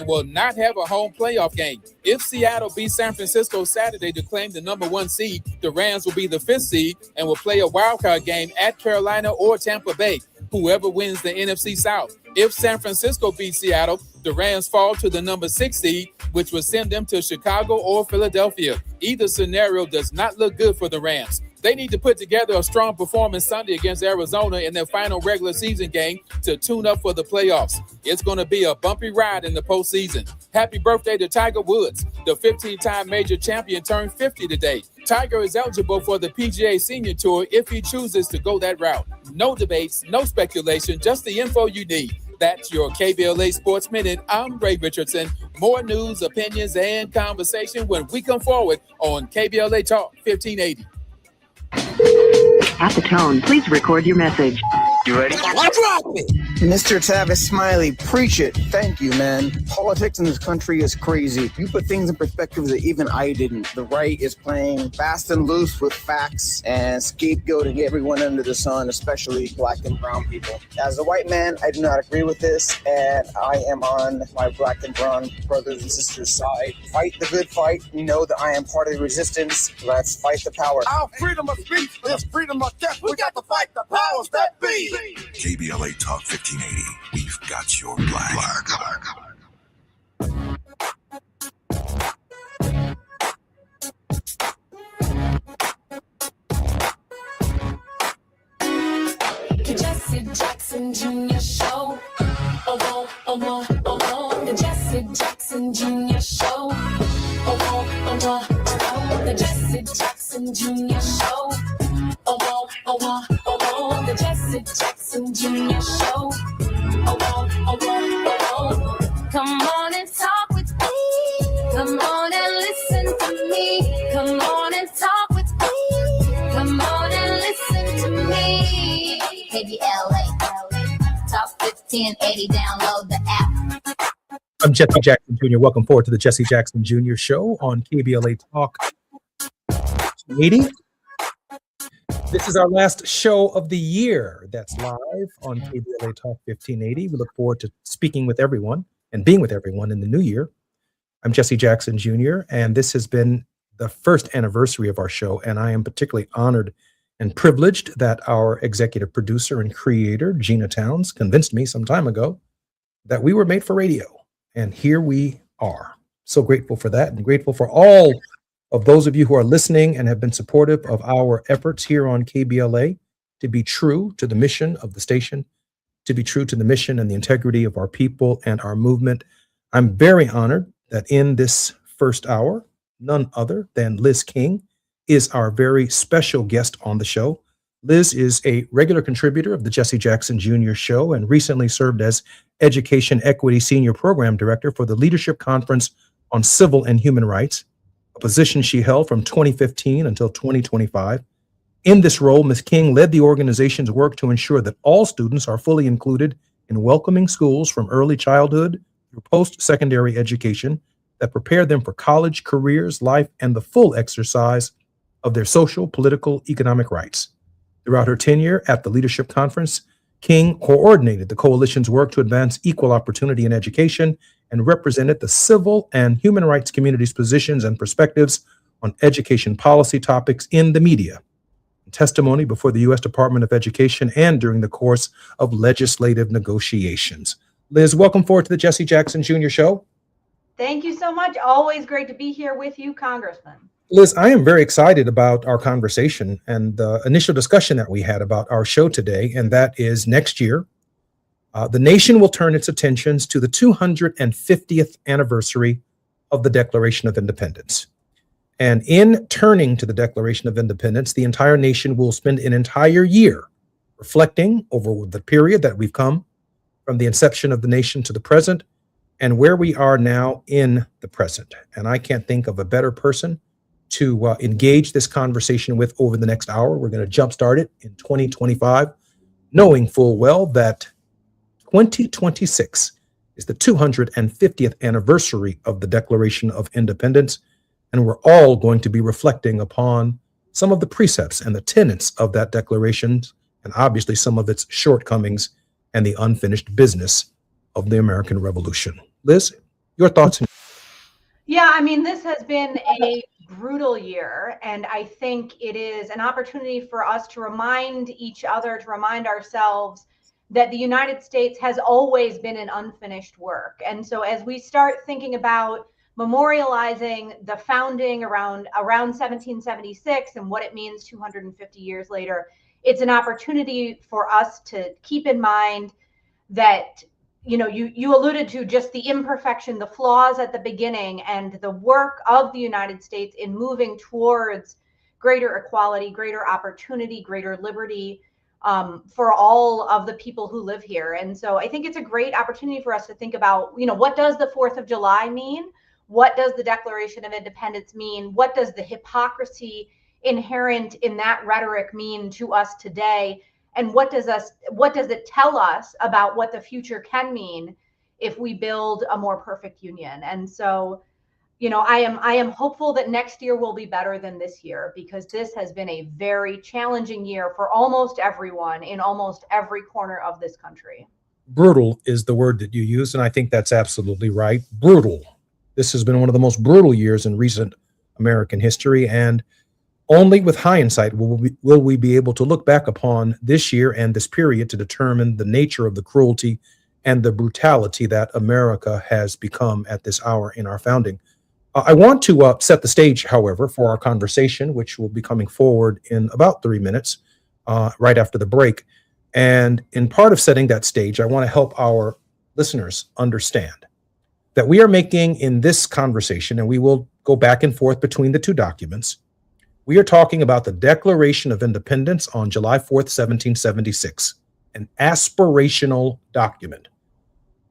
Will not have a home playoff game. If Seattle beats San Francisco Saturday to claim the number 1 seed, the Rams will be the 5th seed and will play a wildcard game at Carolina or Tampa Bay, whoever wins the NFC South. If San Francisco beats Seattle, the Rams fall to the number 6 seed, which will send them to Chicago or Philadelphia. Either scenario does not look good for the Rams. They need to put together a strong performance Sunday against Arizona in their final regular season game to tune up for the playoffs. It's going to be a bumpy ride in the postseason. Happy birthday to Tiger Woods. The 15-time major champion turned 50 today. Tiger is eligible for the PGA Senior Tour if he chooses to go that route. No debates, no speculation, just the info you need. That's your KBLA Sports Minute. I'm Ray Richardson. More news, opinions, and conversation when we come forward on KBLA Talk 1580. At the tone, please record your message. You ready? Drop it! Mr. Tavis Smiley, preach it. Thank you, man. Politics in this country is crazy. You put things in perspective that even I didn't. The right is playing fast and loose with facts and scapegoating everyone under the sun, especially black and brown people. As a white man, I do not agree with this, and I am on my black and brown brothers and sisters' side. Fight the good fight. You know that I am part of the resistance. Let's fight the power. Our freedom of speech is freedom of death. We got to fight the powers that be. KBLA Talk 1580. We've got your flag. The Jesse Jackson Jr. Show. Oh, oh, oh, oh, the Jesse Jackson Jr. Show. Oh, oh, oh, the Jesse Jackson Jr. Show. Oh, oh, oh, the Jesse Jackson Jr. Show. Oh, come on and talk with me. Come on and listen to me. Come on and talk with me. Come on and listen to me. KBLA, Talk 1580, download the app. I'm Jesse Jackson Jr. Welcome forward to the Jesse Jackson Jr. Show on KBLA Talk 80. This is our last show of the year that's live on KBLA Talk 1580. We look forward to speaking with everyone and being with everyone in the new year. I'm Jesse Jackson Jr., and this has been the first anniversary of our show, and I am particularly honored and privileged that our executive producer and creator, Gina Towns, convinced me some time ago that we were made for radio, and here we are. So grateful for that, and grateful for all of those of you who are listening and have been supportive of our efforts here on KBLA to be true to the mission of the station, to be true to the mission and the integrity of our people and our movement. I'm very honored that in this first hour, none other than Liz King is our very special guest on the show. Liz is a regular contributor of the Jesse Jackson Jr. Show and recently served as Education Equity Senior Program Director for the Leadership Conference on Civil and Human Rights, a position she held from 2015 until 2025. In this role, Ms. King led the organization's work to ensure that all students are fully included in welcoming schools from early childhood through post-secondary education that prepare them for college, careers, life, and the full exercise of their social, political, economic rights. Throughout her tenure at the Leadership Conference, King coordinated the coalition's work to advance equal opportunity in education and represented the civil and human rights community's positions and perspectives on education policy topics in the media, in testimony before the U.S. Department of Education, and during the course of legislative negotiations. Liz, welcome forward to the Jesse Jackson Jr. Show. Thank you so much. Always great to be here with you, Congressman. Liz, I am very excited about our conversation and the initial discussion that we had about our show today, and that is next year, the nation will turn its attentions to the 250th anniversary of the Declaration of Independence. And in turning to the Declaration of Independence, the entire nation will spend an entire year reflecting over the period that we've come from the inception of the nation to the present, and where we are now in the present. And I can't think of a better person to engage this conversation with over the next hour. We're going to jumpstart it in 2025, knowing full well that 2026 is the 250th anniversary of the Declaration of Independence, and we're all going to be reflecting upon some of the precepts and the tenets of that declaration, and obviously some of its shortcomings and the unfinished business of the American Revolution. Liz, your thoughts? Yeah, I mean, this has been a brutal year, and I think it is an opportunity for us to remind each other, to remind ourselves that the United States has always been an unfinished work. And so as we start thinking about memorializing the founding around 1776 and what it means 250 years later, it's an opportunity for us to keep in mind that, you know, you alluded to just the imperfection, the flaws at the beginning, and the work of the United States in moving towards greater equality, greater opportunity, greater liberty for all of the people who live here. And so I think it's a great opportunity for us to think about, you know, what does the 4th of July mean? What does the Declaration of Independence mean? What does the hypocrisy inherent in that rhetoric mean to us today? And what does it tell us about what the future can mean if we build a more perfect union? And so, you know, I am hopeful that next year will be better than this year, because this has been a very challenging year for almost everyone in almost every corner of this country. Brutal is the word that you use, and I think that's absolutely right. Brutal. This has been one of the most brutal years in recent American history, and only with hindsight will we be able to look back upon this year and this period to determine the nature of the cruelty and the brutality that America has become at this hour in our founding. I want to set the stage, however, for our conversation, which will be coming forward in about 3 minutes, right after the break. And in part of setting that stage, I want to help our listeners understand that we are making in this conversation, and we will go back and forth between the two documents, we are talking about the Declaration of Independence on July 4th, 1776, an aspirational document.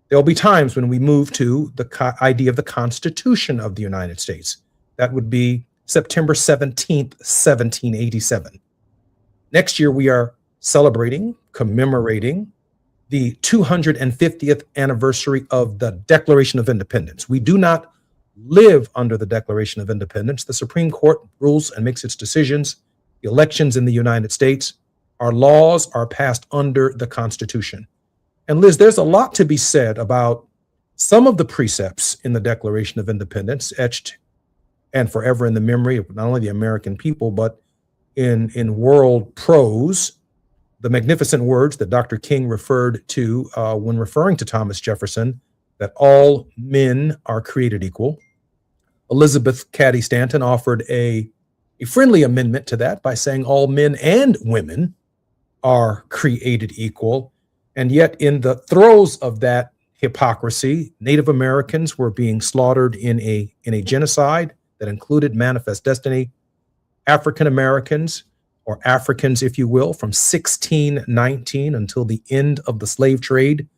There'll be times when we move to the idea of the Constitution of the United States. That would be September 17th, 1787. Next year, we are commemorating the 250th anniversary of the Declaration of Independence. We do not live under the Declaration of Independence. The Supreme Court rules and makes its decisions. The elections in the United States, our laws are passed under the Constitution. And Liz, there's a lot to be said about some of the precepts in the Declaration of Independence, etched and forever in the memory of not only the American people, but in world prose. The magnificent words that Dr. King referred to when referring to Thomas Jefferson, that all men are created equal. Elizabeth Cady Stanton offered a friendly amendment to that by saying all men and women are created equal. And yet in the throes of that hypocrisy, Native Americans were being slaughtered in a genocide that included Manifest Destiny. African Americans, or Africans, if you will, from 1619 until the end of the slave trade,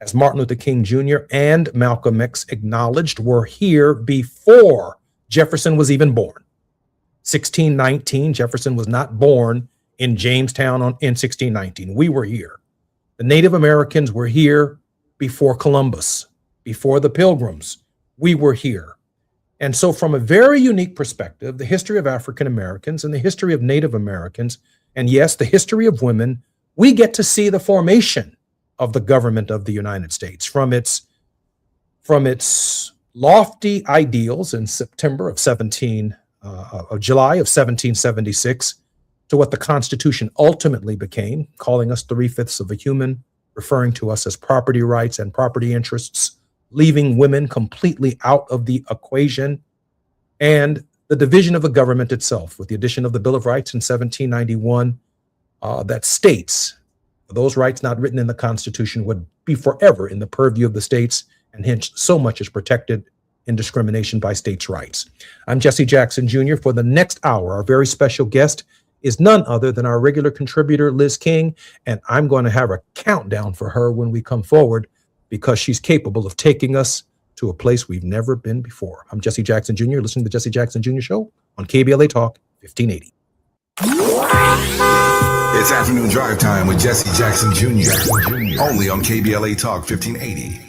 as Martin Luther King Jr. and Malcolm X acknowledged, were here before Jefferson was even born. 1619, Jefferson was not born in Jamestown in 1619. We were here. The Native Americans were here before Columbus, before the Pilgrims. We were here. And so from a very unique perspective, the history of African Americans and the history of Native Americans, and yes, the history of women, we get to see the formation of the government of the United States from its lofty ideals in September of July of 1776 to what the Constitution ultimately became, calling us 3/5 of a human, referring to us as property rights and property interests, leaving women completely out of the equation, and the division of the government itself with the addition of the Bill of Rights in 1791 that states those rights not written in the Constitution would be forever in the purview of the states, and hence so much is protected in discrimination by states' rights. I'm Jesse Jackson Jr. For the next hour, our very special guest is none other than our regular contributor, Liz King, and I'm going to have a countdown for her when we come forward. because she's capable of taking us to a place we've never been before. I'm Jesse Jackson Jr. Listening to the Jesse Jackson Jr. Show on KBLA Talk 1580. It's afternoon drive time with Jesse Jackson Jr. Only on KBLA Talk 1580.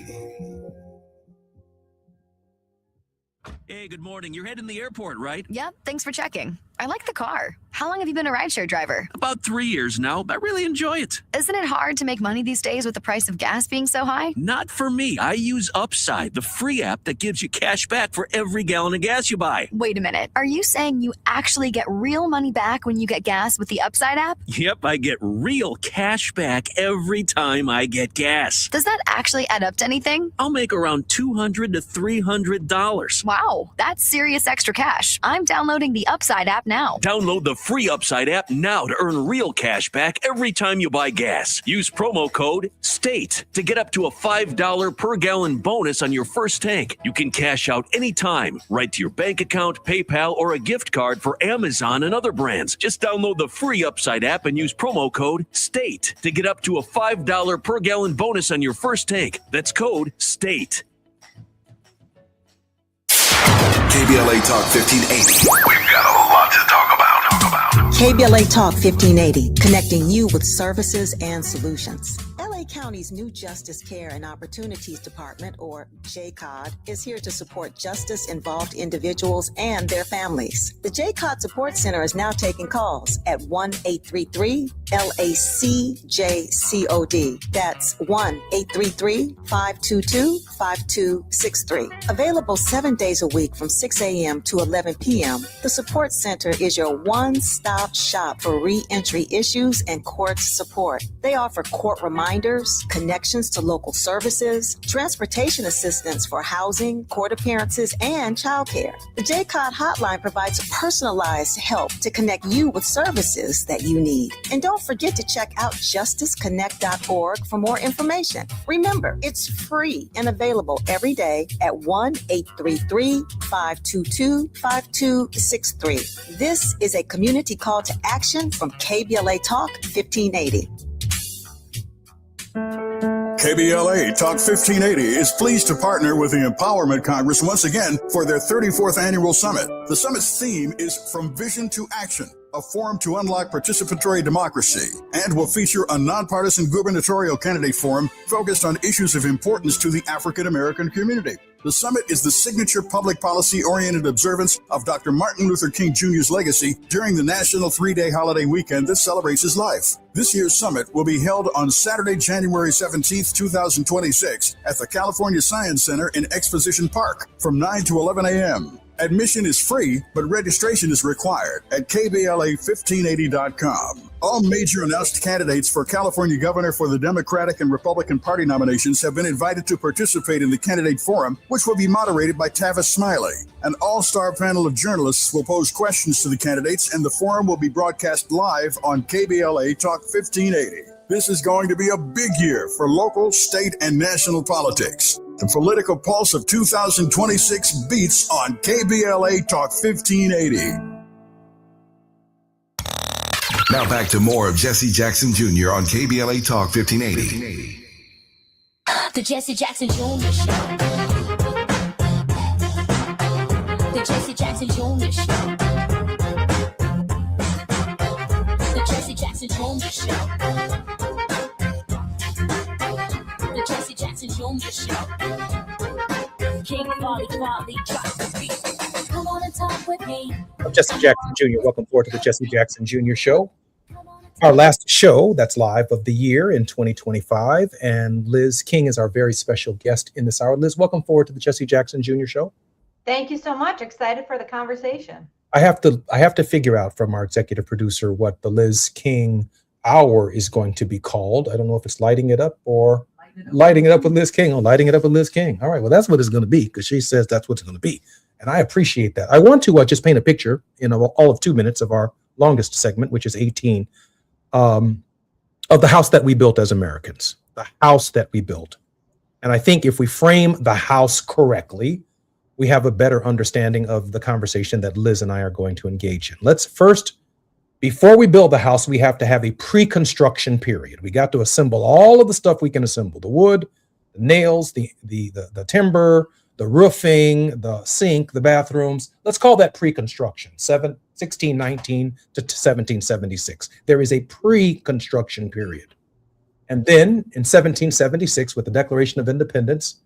Hey, good morning. You're heading to the airport, right? Yep, thanks for checking. I like the car. How long have you been a rideshare driver? About 3 years now. I really enjoy it. Isn't it hard to make money these days with the price of gas being so high? Not for me. I use Upside, the free app that gives you cash back for every gallon of gas you buy. Wait a minute. Are you saying you actually get real money back when you get gas with the Upside app? Yep, I get real cash back every time I get gas. Does that actually add up to anything? I'll make around $200 to $300. Wow, that's serious extra cash. I'm downloading the Upside app now. Download the free Upside app now to earn real cash back every time you buy gas. Use promo code STATE to get up to a $5 per gallon bonus on your first tank. You can cash out anytime, right to your bank account, PayPal, or a gift card for Amazon and other brands. Just download the free Upside app and use promo code STATE to get up to a $5 per gallon bonus on your first tank. That's code STATE. KBLA Talk 1580. We've got a lot to talk about. KBLA Talk 1580, connecting you with services and solutions. LA County's new Justice Care and Opportunities Department, or JCOD, is here to support justice-involved individuals and their families. The JCOD Support Center is now taking calls at 1-833-LACJCOD. That's 1-833-522-5263. Available 7 days a week from 6 a.m. to 11 p.m., the Support Center is your one-stop shop for re-entry issues and court support. They offer court reminders, connections to local services, transportation assistance for housing, court appearances, and childcare. The JCOD hotline provides personalized help to connect you with services that you need. And don't forget to check out justiceconnect.org for more information. Remember, it's free and available every day at 1-833-522-5263. This is a community call to action from KBLA Talk 1580. KBLA Talk 1580 is pleased to partner with the Empowerment Congress once again for their 34th annual summit. The summit's theme is From Vision to Action, a forum to unlock participatory democracy, and will feature a nonpartisan gubernatorial candidate forum focused on issues of importance to the African American community. The summit is the signature public policy-oriented observance of Dr. Martin Luther King Jr.'s legacy during the national 3-day holiday weekend that celebrates his life. This year's summit will be held on Saturday, January 17th, 2026 at the California Science Center in Exposition Park from 9 to 11 a.m. Admission is free, but registration is required at KBLA1580.com. All major announced candidates for California governor for the Democratic and Republican Party nominations have been invited to participate in the candidate forum, which will be moderated by Tavis Smiley. An all-star panel of journalists will pose questions to the candidates, and the forum will be broadcast live on KBLA Talk 1580. This is going to be a big year for local, state, and national politics. The political pulse of 2026 beats on KBLA Talk 1580. Now back to more of Jesse Jackson Jr. on KBLA Talk 1580. The Jesse Jackson Jr. Show. The Jesse Jackson Jr. Show. The Jesse Jackson Jr. Show. The Jesse Jackson Jr. Show. King Volley drops the beat. Come on and talk with me. I'm Jesse Jackson Jr. Welcome forward to the Jesse Jackson Jr. Show. Our last show that's live of the year in 2025, and Liz King is our very special guest in this hour. Liz, welcome forward to the Jesse Jackson Jr. Show. Thank you so much. Excited for the conversation. I have to figure out from our executive producer what the Liz King hour is going to be called. I don't know if it's lighting it up or lighting it up with Liz King. Oh, lighting it up with Liz King. All right, well, that's what it's going to be because she says that's what it's going to be. And I appreciate that. I want to just paint a picture in all of 2 minutes of our longest segment, which is 18, of the house that we built as Americans, the house that we built. And I think if we frame the house correctly, we have a better understanding of the conversation that Liz and I are going to engage in. Let's first, before we build the house, we have to have a pre-construction period. We got to assemble all of the stuff we can assemble, the wood, the nails, the timber, the roofing, the sink, the bathrooms. Let's call that pre-construction, 1619 to 1776. There is a pre-construction period. And then in 1776, with the Declaration of Independence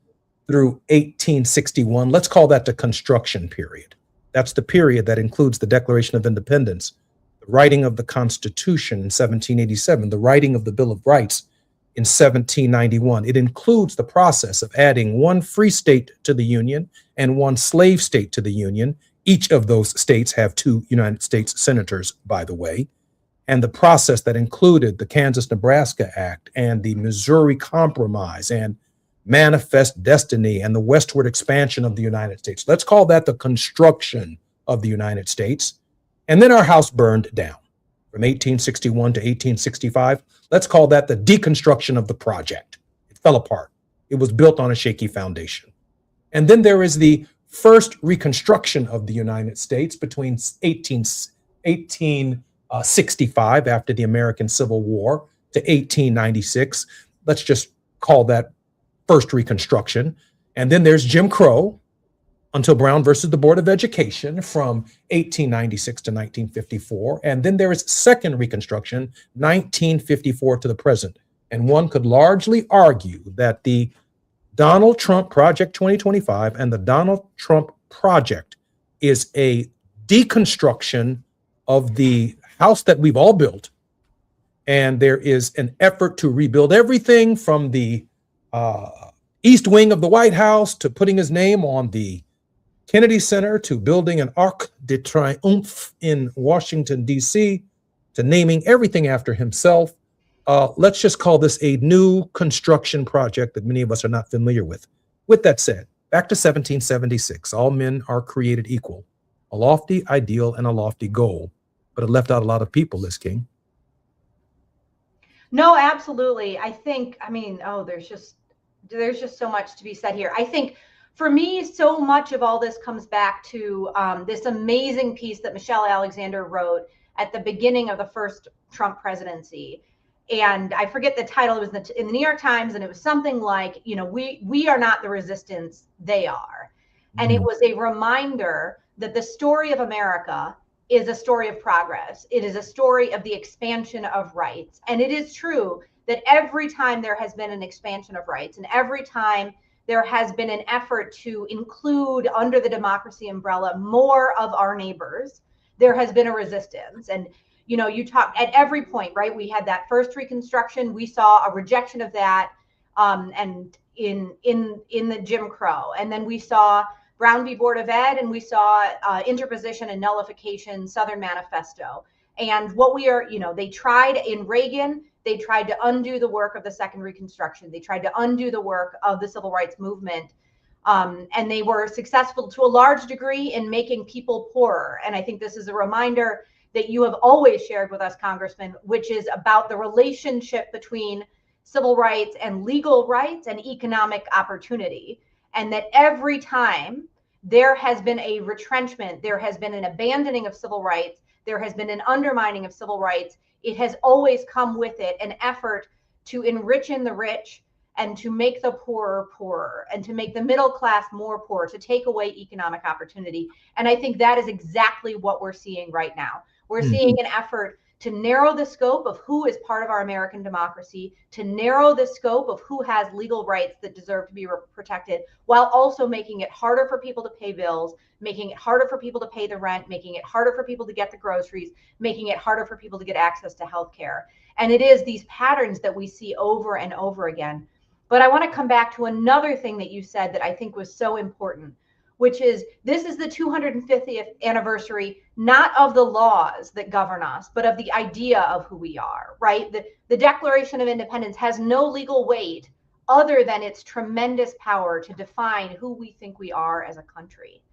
through 1861, let's call that the construction period. That's the period that includes the Declaration of Independence, the writing of the Constitution in 1787, the writing of the Bill of Rights in 1791. It includes the process of adding one free state to the Union and one slave state to the Union. Each of those states have 2 United States senators, by the way, and the process that included the Kansas-Nebraska Act and the Missouri Compromise and Manifest Destiny and the westward expansion of the United States. Let's call that the construction of the United States. And then our house burned down from 1861 to 1865. Let's call that the deconstruction of the project. It fell apart. It was built on a shaky foundation. And then there is the first reconstruction of the United States between 1865, after the American Civil War, to 1896. Let's just call that first reconstruction. And then there's Jim Crow until Brown versus the Board of Education from 1896 to 1954. And then there is second reconstruction, 1954 to the present. And one could largely argue that the Donald Trump Project 2025 and the Donald Trump Project is a deconstruction of the house that we've all built. And there is an effort to rebuild everything from the east wing of the White House to putting his name on the Kennedy Center to building an Arc de Triomphe in Washington, D.C., to naming everything after himself. Let's just call this a new construction project that many of us are not familiar with. With that said, back to 1776, all men are created equal, a lofty ideal and a lofty goal, but it left out a lot of people, Liz King. No, absolutely. I think, there's just so much to be said here. I think for me, so much of all this comes back to this amazing piece that Michelle Alexander wrote at the beginning of the first Trump presidency. And I forget the title. It was in the New York Times, and it was something like, we are not the resistance, they are. And it was a reminder that the story of America is a story of progress. It is a story of the expansion of rights. And it is true that every time there has been an expansion of rights, and every time there has been an effort to include under the democracy umbrella more of our neighbors, there has been a resistance. And you talk at every point, right? We had that first Reconstruction. We saw a rejection of that, and in the Jim Crow, and then we saw Brown v. Board of Ed, and we saw interposition and nullification, Southern Manifesto. And what we are, they tried in Reagan. They tried to undo the work of the Second Reconstruction. They tried to undo the work of the Civil Rights Movement. And they were successful to a large degree in making people poorer. And I think this is a reminder that you have always shared with us, Congressman, which is about the relationship between civil rights and legal rights and economic opportunity. And that every time there has been a retrenchment, there has been an abandoning of civil rights, there has been an undermining of civil rights, it has always come with it an effort to enrich the rich and to make the poorer poorer and to make the middle class more poor, to take away economic opportunity. And I think that is exactly what we're seeing right now. We're seeing an effort to narrow the scope of who is part of our American democracy, to narrow the scope of who has legal rights that deserve to be protected, while also making it harder for people to pay bills, making it harder for people to pay the rent, making it harder for people to get the groceries, making it harder for people to get access to healthcare. And it is these patterns that we see over and over again. But I want to come back to another thing that you said that I think was so important, which is this is the 250th anniversary, not of the laws that govern us, but of the idea of who we are, right? The Declaration of Independence has no legal weight other than its tremendous power to define who we think we are as a country.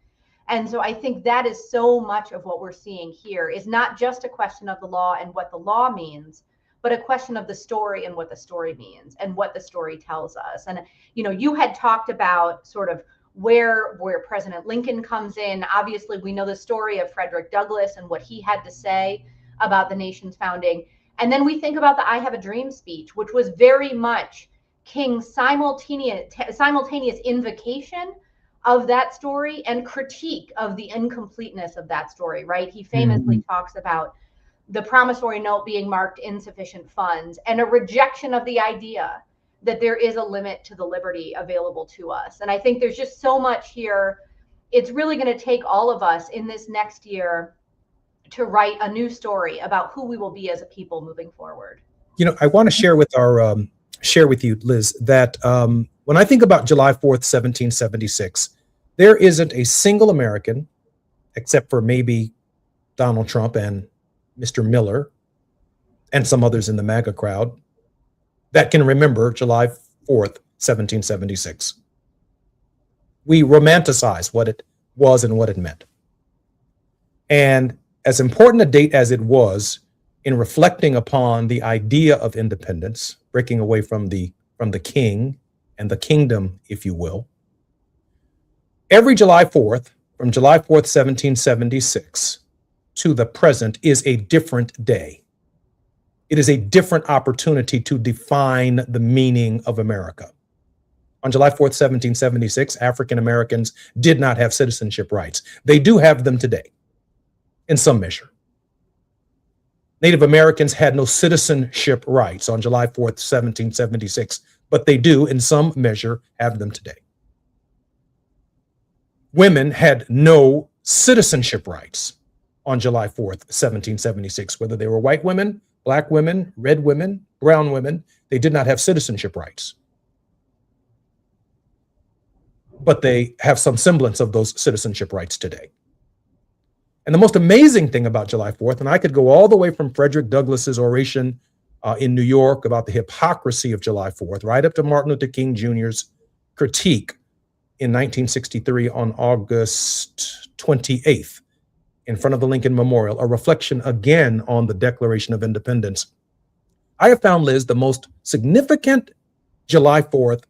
And so I think that is so much of what we're seeing here is not just a question of the law and what the law means, but a question of the story and what the story means and what the story tells us. And, you had talked about sort of where President Lincoln comes in. Obviously, we know the story of Frederick Douglass and what he had to say about the nation's founding. And then we think about the I Have a Dream speech, which was very much King's simultaneous invocation of that story and critique of the incompleteness of that story, right? He famously talks about the promissory note being marked insufficient funds and a rejection of the idea that there is a limit to the liberty available to us. And I think there's just so much here. It's really going to take all of us in this next year to write a new story about who we will be as a people moving forward. You know, I want to share with you, Liz, that when I think about July 4th, 1776, there isn't a single American, except for maybe Donald Trump and Mr. Miller and some others in the MAGA crowd, that can remember July 4th, 1776. We romanticize what it was and what it meant. And as important a date as it was in reflecting upon the idea of independence, breaking away from the king and the kingdom, if you will, every July 4th, from July 4th, 1776 to the present, is a different day. It is a different opportunity to define the meaning of America. On July 4th, 1776, African Americans did not have citizenship rights. They do have them today, in some measure. Native Americans had no citizenship rights on July 4th, 1776, but they do, in some measure, have them today. Women had no citizenship rights on July 4th, 1776, whether they were white women, black women, red women, brown women. They did not have citizenship rights. But they have some semblance of those citizenship rights today. And the most amazing thing about July 4th, and I could go all the way from Frederick Douglass's oration in New York about the hypocrisy of July 4th, right up to Martin Luther King Jr.'s critique in 1963 on August 28th in front of the Lincoln Memorial, a reflection again on the Declaration of Independence. I have found, Liz, the most significant July 4th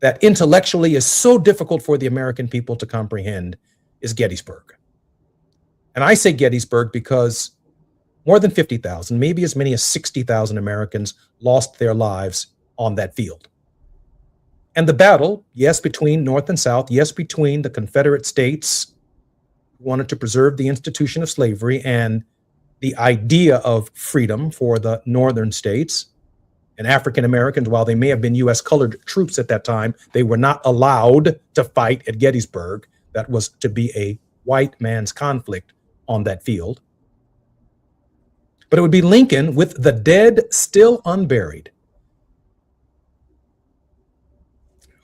that intellectually is so difficult for the American people to comprehend is Gettysburg. And I say Gettysburg because more than 50,000, maybe as many as 60,000 Americans lost their lives on that field. And the battle, yes, between North and South, yes, between the Confederate States who wanted to preserve the institution of slavery and the idea of freedom for the Northern states. And African Americans, while they may have been U.S. colored troops at that time, they were not allowed to fight at Gettysburg. That was to be a white man's conflict on that field. But it would be Lincoln, with the dead still unburied,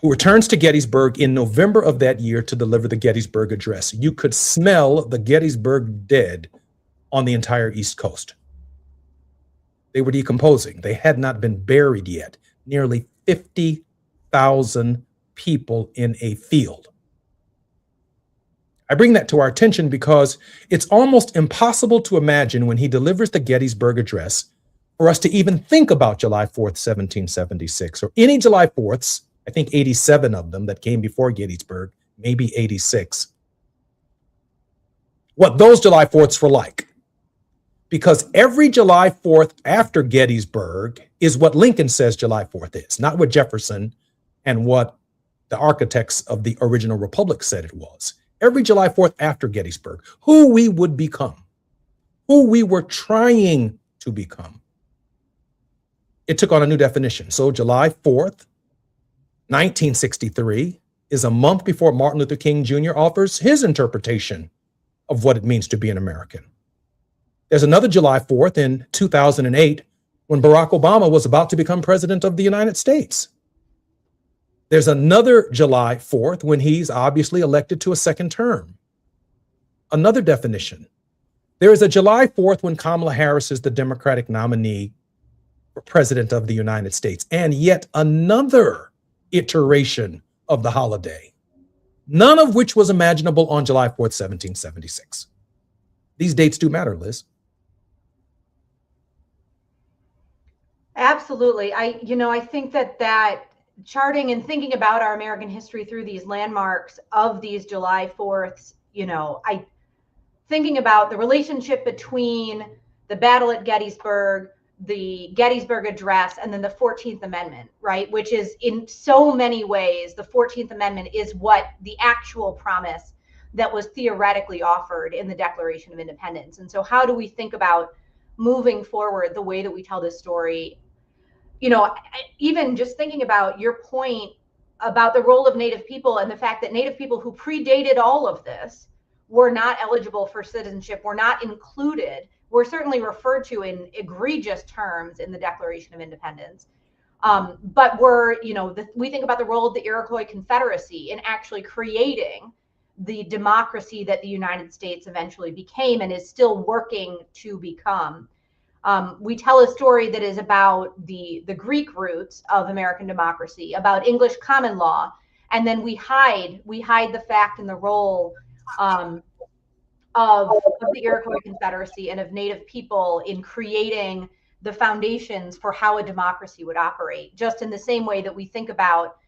who returns to Gettysburg in November of that year to deliver the Gettysburg Address. You could smell the Gettysburg dead on the entire East Coast. They were decomposing. They had not been buried yet. Nearly 50,000 people in a field. I bring that to our attention because it's almost impossible to imagine when he delivers the Gettysburg Address for us to even think about July 4th, 1776, or any July 4ths, I think 87 of them that came before Gettysburg, maybe 86, what those July 4ths were like. Because every July 4th after Gettysburg is what Lincoln says July 4th is, not what Jefferson and what the architects of the original republic said it was. Every July 4th after Gettysburg, who we would become, who we were trying to become, it took on a new definition. So July 4th, 1963 is a month before Martin Luther King Jr. offers his interpretation of what it means to be an American. There's another July 4th in 2008 when Barack Obama was about to become president of the United States. There's another July 4th when he's obviously elected to a second term. Another definition. There is a July 4th when Kamala Harris is the Democratic nominee for president of the United States, and yet another iteration of the holiday, none of which was imaginable on July 4th, 1776. These dates do matter, Liz. Absolutely. I think that charting and thinking about our American history through these landmarks of these July 4ths, thinking about the relationship between the battle at Gettysburg, the Gettysburg Address, and then the 14th Amendment, right? Which is in so many ways, the 14th Amendment is what the actual promise that was theoretically offered in the Declaration of Independence. And so how do we think about moving forward the way that we tell this story? You know, even just thinking about your point about the role of Native people and the fact that Native people who predated all of this were not eligible for citizenship, were not included, were certainly referred to in egregious terms in the Declaration of Independence. But we think about the role of the Iroquois Confederacy in actually creating the democracy that the United States eventually became and is still working to become. We tell a story that is about the Greek roots of American democracy, about English common law, and then we hide the fact and the role of the Iroquois Confederacy and of Native people in creating the foundations for how a democracy would operate. Just in the same way that we think about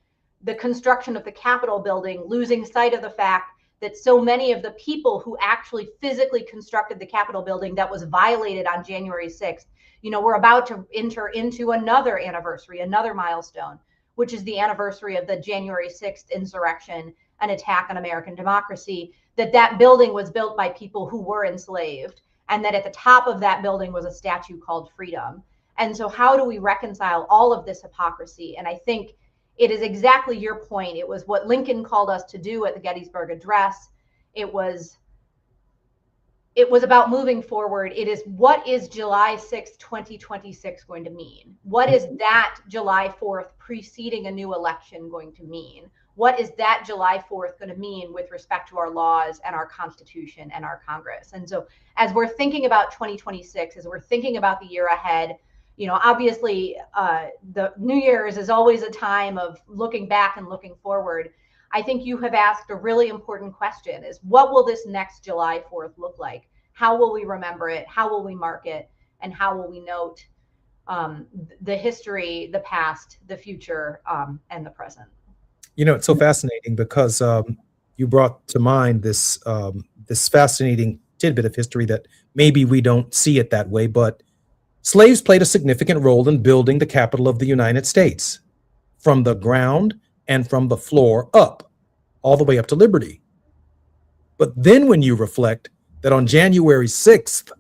the construction of the Capitol building, losing sight of the fact that so many of the people who actually physically constructed the Capitol building that was violated on January 6th, we're about to enter into another anniversary, another milestone, which is the anniversary of the January 6th insurrection, an attack on American democracy, that building was built by people who were enslaved, and that at the top of that building was a statue called Freedom. And so how do we reconcile all of this hypocrisy? And I think it is exactly your point. It was what Lincoln called us to do at the Gettysburg Address. It was about moving forward. It is, what is July 6th, 2026 going to mean? What is that July 4th preceding a new election going to mean? What is that July 4th going to mean with respect to our laws and our Constitution and our Congress? And so as we're thinking about 2026, as we're thinking about the year ahead, obviously the New Year's is always a time of looking back and looking forward. I think you have asked a really important question, is what will this next July 4th look like? How will we remember it? How will we mark it? And how will we note the history, the past, the future, and the present? It's so fascinating because you brought to mind this fascinating tidbit of history that maybe we don't see it that way, but slaves played a significant role in building the capital of the United States, from the ground and from the floor up, all the way up to Liberty. But then when you reflect that on January 6th,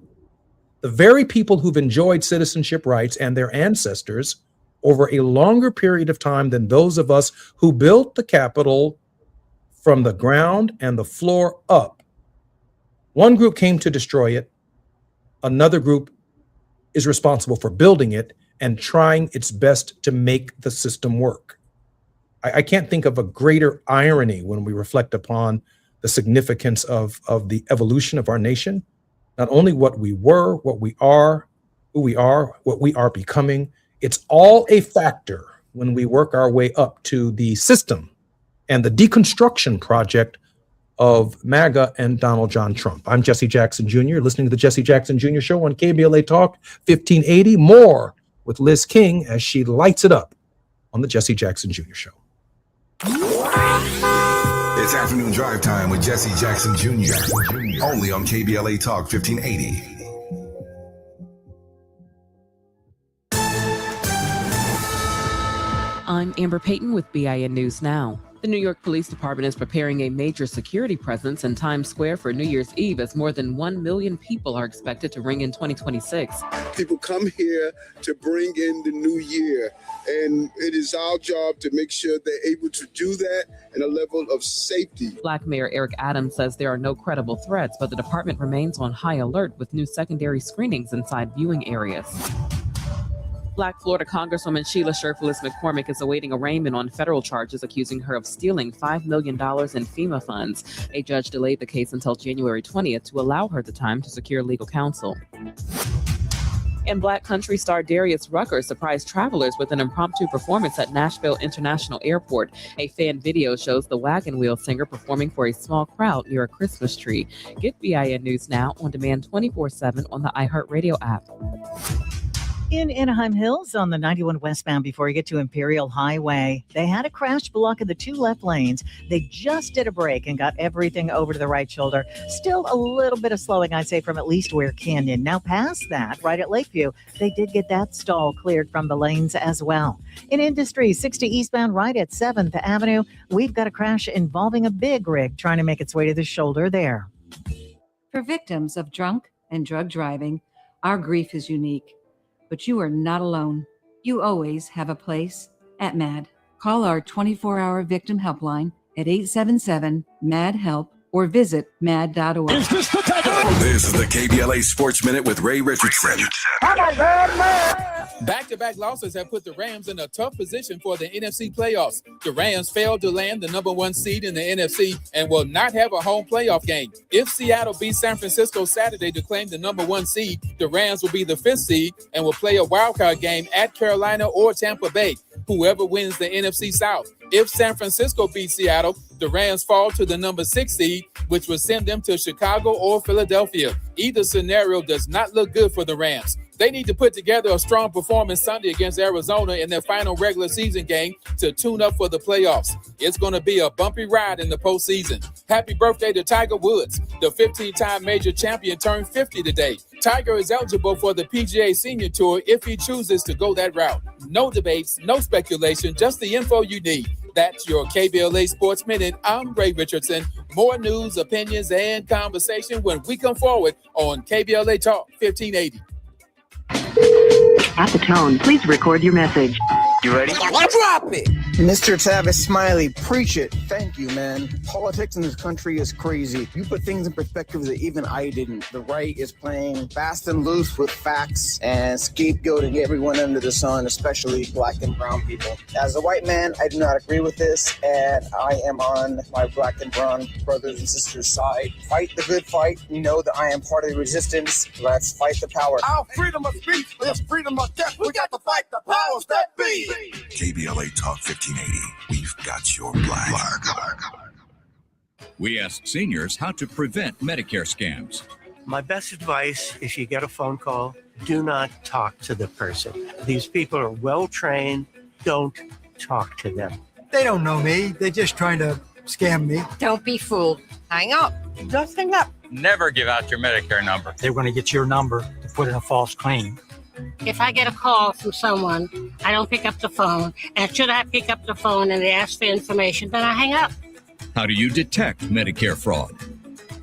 the very people who've enjoyed citizenship rights and their ancestors over a longer period of time than those of us who built the Capitol from the ground and the floor up, one group came to destroy it, another group is responsible for building it and trying its best to make the system work. I can't think of a greater irony when we reflect upon the significance of the evolution of our nation, not only what we were, what we are, who we are, what we are becoming. It's all a factor when we work our way up to the system and the deconstruction project of MAGA and Donald John Trump. I'm Jesse Jackson Jr., listening to the Jesse Jackson Jr. Show on KBLA Talk 1580. More with Liz King as she lights it up on the Jesse Jackson Jr. Show. It's afternoon drive time with Jesse Jackson Jr. Only on KBLA Talk 1580. I'm Amber Payton with BIN News Now. The New York Police Department is preparing a major security presence in Times Square for New Year's Eve as more than 1 million people are expected to ring in 2026. People come here to bring in the new year, and it is our job to make sure they're able to do that in a level of safety. Black Mayor Eric Adams says there are no credible threats, but the department remains on high alert with new secondary screenings inside viewing areas. Black Florida Congresswoman Sheila Sherfulis McCormick is awaiting arraignment on federal charges accusing her of stealing $5 million in FEMA funds. A judge delayed the case until January 20th to allow her the time to secure legal counsel. And Black country star Darius Rucker surprised travelers with an impromptu performance at Nashville International Airport. A fan video shows the Wagon Wheel singer performing for a small crowd near a Christmas tree. Get BIN News Now on demand 24/7 on the iHeartRadio app. In Anaheim Hills on the 91 westbound before you get to Imperial Highway, they had a crash blocking the two left lanes. They just did a break and got everything over to the right shoulder. Still a little bit of slowing, I'd say, from at least Ware Canyon. Now past that, right at Lakeview, they did get that stall cleared from the lanes as well. In Industry, 60 eastbound right at 7th Avenue, we've got a crash involving a big rig trying to make its way to the shoulder there. For victims of drunk and drug driving, our grief is unique. But you are not alone. You always have a place at MAD. Call our 24-hour victim helpline at 877-MAD-HELP or visit mad.org. This is the KBLA Sports Minute with Ray Richardson. Back-to-back losses have put the Rams in a tough position for the NFC playoffs. The Rams failed to land the number one seed in the NFC and will not have a home playoff game. If Seattle beats San Francisco Saturday to claim the number one seed, the Rams will be the fifth seed and will play a wildcard game at Carolina or Tampa Bay. Whoever wins the NFC South. If San Francisco beats Seattle, the Rams fall to the number 6 seed, which will send them to Chicago or Philadelphia. Either scenario does not look good for the Rams. They need to put together a strong performance Sunday against Arizona in their final regular season game to tune up for the playoffs. It's going to be a bumpy ride in the postseason. Happy birthday to Tiger Woods. The 15-time major champion turned 50 today. Tiger is eligible for the PGA Senior Tour if he chooses to go that route. No debates, no speculation, just the info you need. That's your KBLA Sports Minute. I'm Ray Richardson. More news, opinions, and conversation when we come forward on KBLA Talk 1580. At the tone, please record your message. You ready? Drop it! Mr. Tavis Smiley, preach it. Thank you, man. Politics in this country is crazy. You put things in perspective that even I didn't. The right is playing fast and loose with facts and scapegoating everyone under the sun, especially black and brown people. As a white man, I do not agree with this, and I am on my black and brown brothers and sisters' side. Fight the good fight. You know that I am part of the resistance. Let's fight the power. Our freedom of speech is freedom of death. We got to fight the powers that be. KBLA Talk 1580. We've got your black. We asked seniors how to prevent Medicare scams. My best advice, if you get a phone call, do not talk to the person. These people are well trained. Don't talk to them. They don't know me. They're just trying to scam me. Don't be fooled. Hang up. Just hang up. Never give out your Medicare number. They're going to get your number to put in a false claim. If I get a call from someone, I don't pick up the phone. And should I pick up the phone and they ask for information, then I hang up. How do you detect Medicare fraud?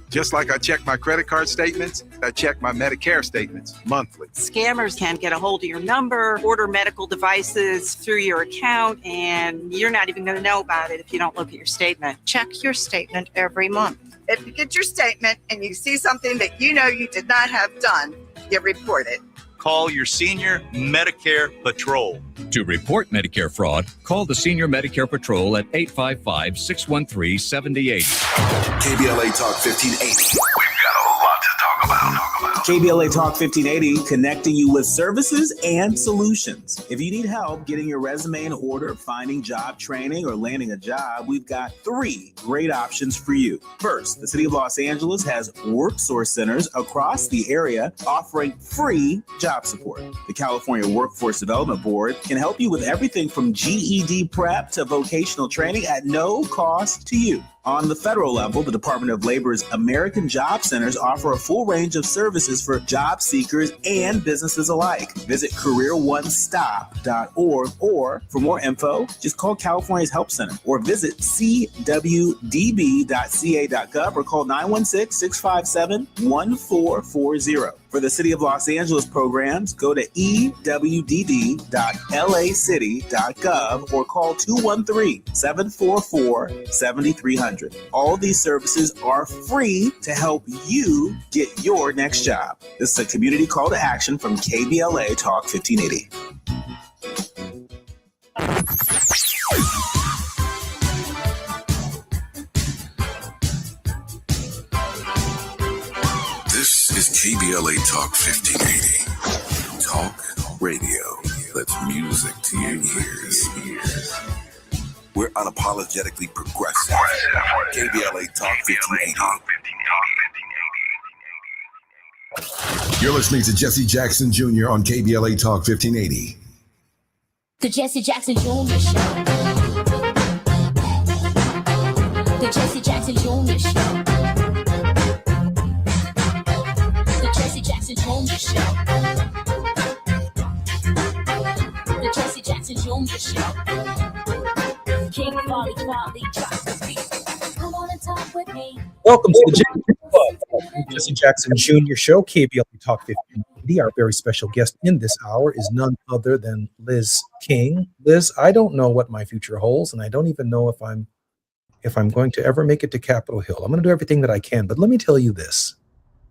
Just like I check my credit card statements, I check my Medicare statements monthly. Scammers can get a hold of your number, order medical devices through your account, and you're not even going to know about it if you don't look at your statement. Check your statement every month. If you get your statement and you see something that you know you did not have done, you report it. Call your Senior Medicare Patrol. To report Medicare fraud, call the Senior Medicare Patrol at 855-613-7080. KBLA Talk 1580. We've got a lot to talk about. KBLA Talk 1580, connecting you with services and solutions. If you need help getting your resume in order, finding job training, or landing a job, we've got 3 great options for you. First, the City of Los Angeles has WorkSource centers across the area offering free job support. The California Workforce Development Board can help you with everything from GED prep to vocational training at no cost to you. On the federal level, the Department of Labor's American Job Centers offer a full range of services for job seekers and businesses alike. Visit careeronestop.org, or for more info, just call California's Help Center or visit cwdb.ca.gov or call 916-657-1440. For the City of Los Angeles programs, go to ewd.lacity.gov or call 213-744-7300. All these services are free to help you get your next job. This is a community call to action from KBLA Talk 1580. This is KBLA Talk 1580. Talk radio. That's music to your ears. We're unapologetically progressive. KBLA Talk 1580. You're listening to Jesse Jackson Jr. on KBLA Talk 1580. The Jesse Jackson Jr. Show. The Jesse Jackson Jr. Show. The Jesse Jackson Jr. Show. The Jesse Jackson Jr. Show. King Quality drops the beat. Come on and talk with me. Welcome to the Jesse Jackson Jr. Show, KBLA Talk 1580. Our very special guest in this hour is none other than Liz King. Liz, I don't know what my future holds, and I don't even know if I'm going to ever make it to Capitol Hill. I'm going to do everything that I can, but let me tell you this.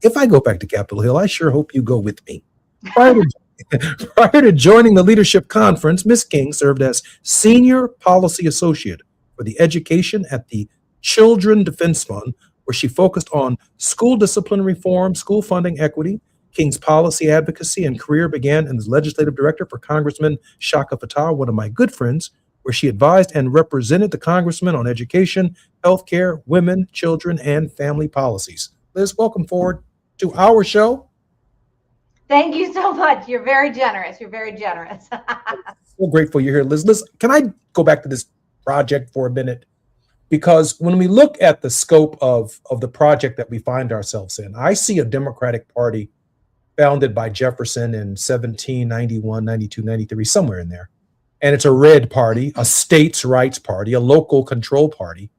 If I go back to Capitol Hill, I sure hope you go with me. Prior to joining the leadership conference, Ms. King served as Senior Policy Associate for the Education at the Children Defense Fund, where she focused on school discipline reform, school funding equity. King's policy advocacy and career began as legislative director for Congressman Shaka Fatah, one of my good friends, where she advised and represented the congressman on education, healthcare, women, children, and family policies. Liz, welcome forward to our show. Thank you so much. You're very generous. You're very generous. So grateful you're here, Liz. Liz, can I go back to this project for a minute? Because when we look at the scope of the project that we find ourselves in, I see a Democratic Party founded by Jefferson in 1791, 92, 93, somewhere in there. And it's a red party, a states' rights party, a local control party.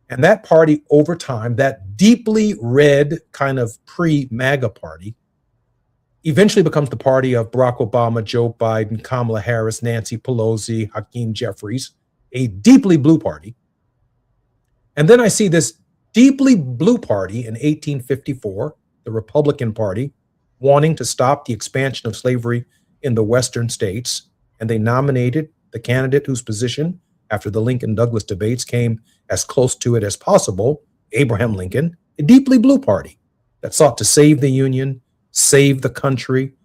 And that party over time, that deeply red kind of pre-MAGA party, eventually becomes the party of Barack Obama, Joe Biden, Kamala Harris, Nancy Pelosi, Hakeem Jeffries, a deeply blue party. And then I see this deeply blue party in 1854, the Republican Party, wanting to stop the expansion of slavery in the Western states. And they nominated the candidate whose position, after the Lincoln-Douglas debates, came as close to it as possible, Abraham Lincoln, a deeply blue party that sought to save the Union, save the country,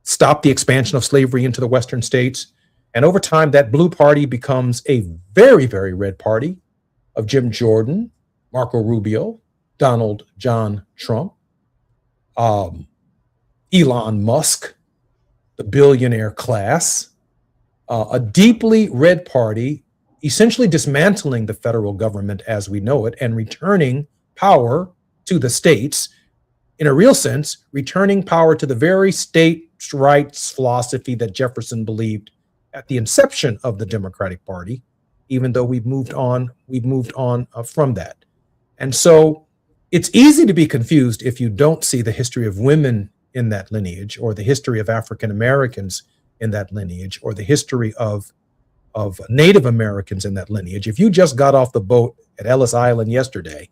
stop the expansion of slavery into the Western states. And over time, that blue party becomes a very, very red party of Jim Jordan, Marco Rubio, Donald John Trump, Elon Musk, the billionaire class, a deeply red party, essentially dismantling the federal government as we know it and returning power to the states. In a real sense, returning power to the very states' rights philosophy that Jefferson believed at the inception of the Democratic Party, even though we've moved on from that. And so it's easy to be confused if you don't see the history of women in that lineage, or the history of African Americans in that lineage, or the history of Native Americans in that lineage. If you just got off the boat at Ellis Island yesterday,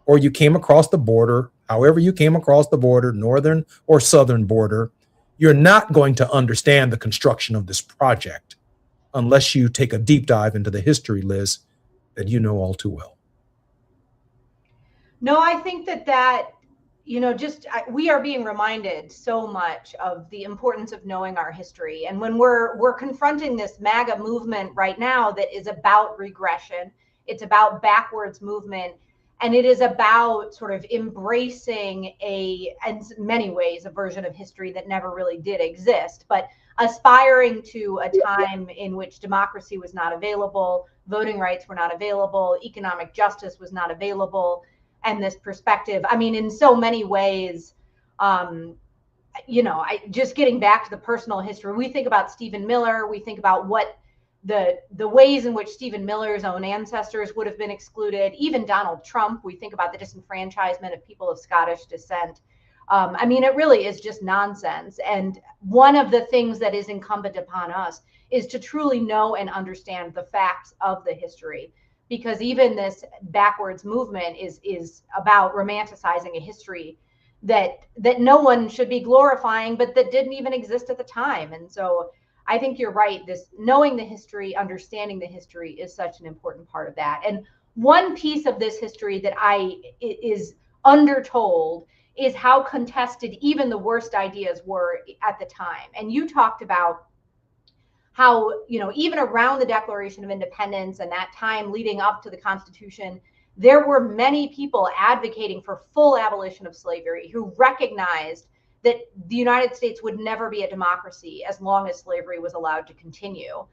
or you came across the border, however you came across the border, northern or southern border, you're not going to understand the construction of this project unless you take a deep dive into the history, Liz, that you know all too well. No, I think that we are being reminded so much of the importance of knowing our history. And when we're confronting this MAGA movement right now that is about regression, it's about backwards movement, and it is about sort of embracing in many ways, a version of history that never really did exist, but aspiring to a time in which democracy was not available, voting rights were not available, economic justice was not available. And this perspective, I mean, in so many ways, just getting back to the personal history, we think about Stephen Miller, we think about what the ways in which Stephen Miller's own ancestors would have been excluded, even Donald Trump, we think about the disenfranchisement of people of Scottish descent. I mean, it really is just nonsense. And one of the things that is incumbent upon us is to truly know and understand the facts of the history. Because even this backwards movement is about romanticizing a history that no one should be glorifying, but that didn't even exist at the time. And so I think you're right. This knowing the history, understanding the history is such an important part of that. And one piece of this history that is undertold is how contested even the worst ideas were at the time. And you talked about how, even around the Declaration of Independence and that time leading up to the Constitution, there were many people advocating for full abolition of slavery who recognized that the United States would never be a democracy as long as slavery was allowed to continue.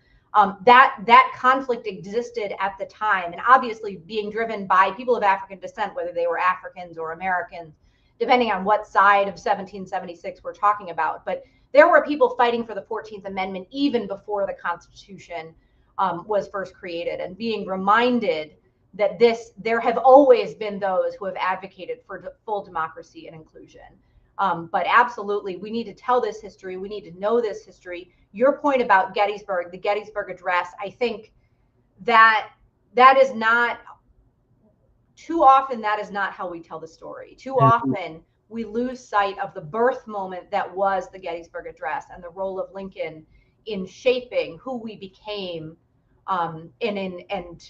That conflict existed at the time, and obviously being driven by people of African descent, whether they were Africans or Americans, depending on what side of 1776 we're talking about. But there were people fighting for the 14th Amendment even before the Constitution was first created, and being reminded that there have always been those who have advocated for full democracy and inclusion. But absolutely, we need to tell this history. We need to know this history. Your point about Gettysburg, the Gettysburg Address, I think that is not, too often that is not how we tell the story. Too often we lose sight of the birth moment that was the Gettysburg Address and the role of Lincoln in shaping who we became, and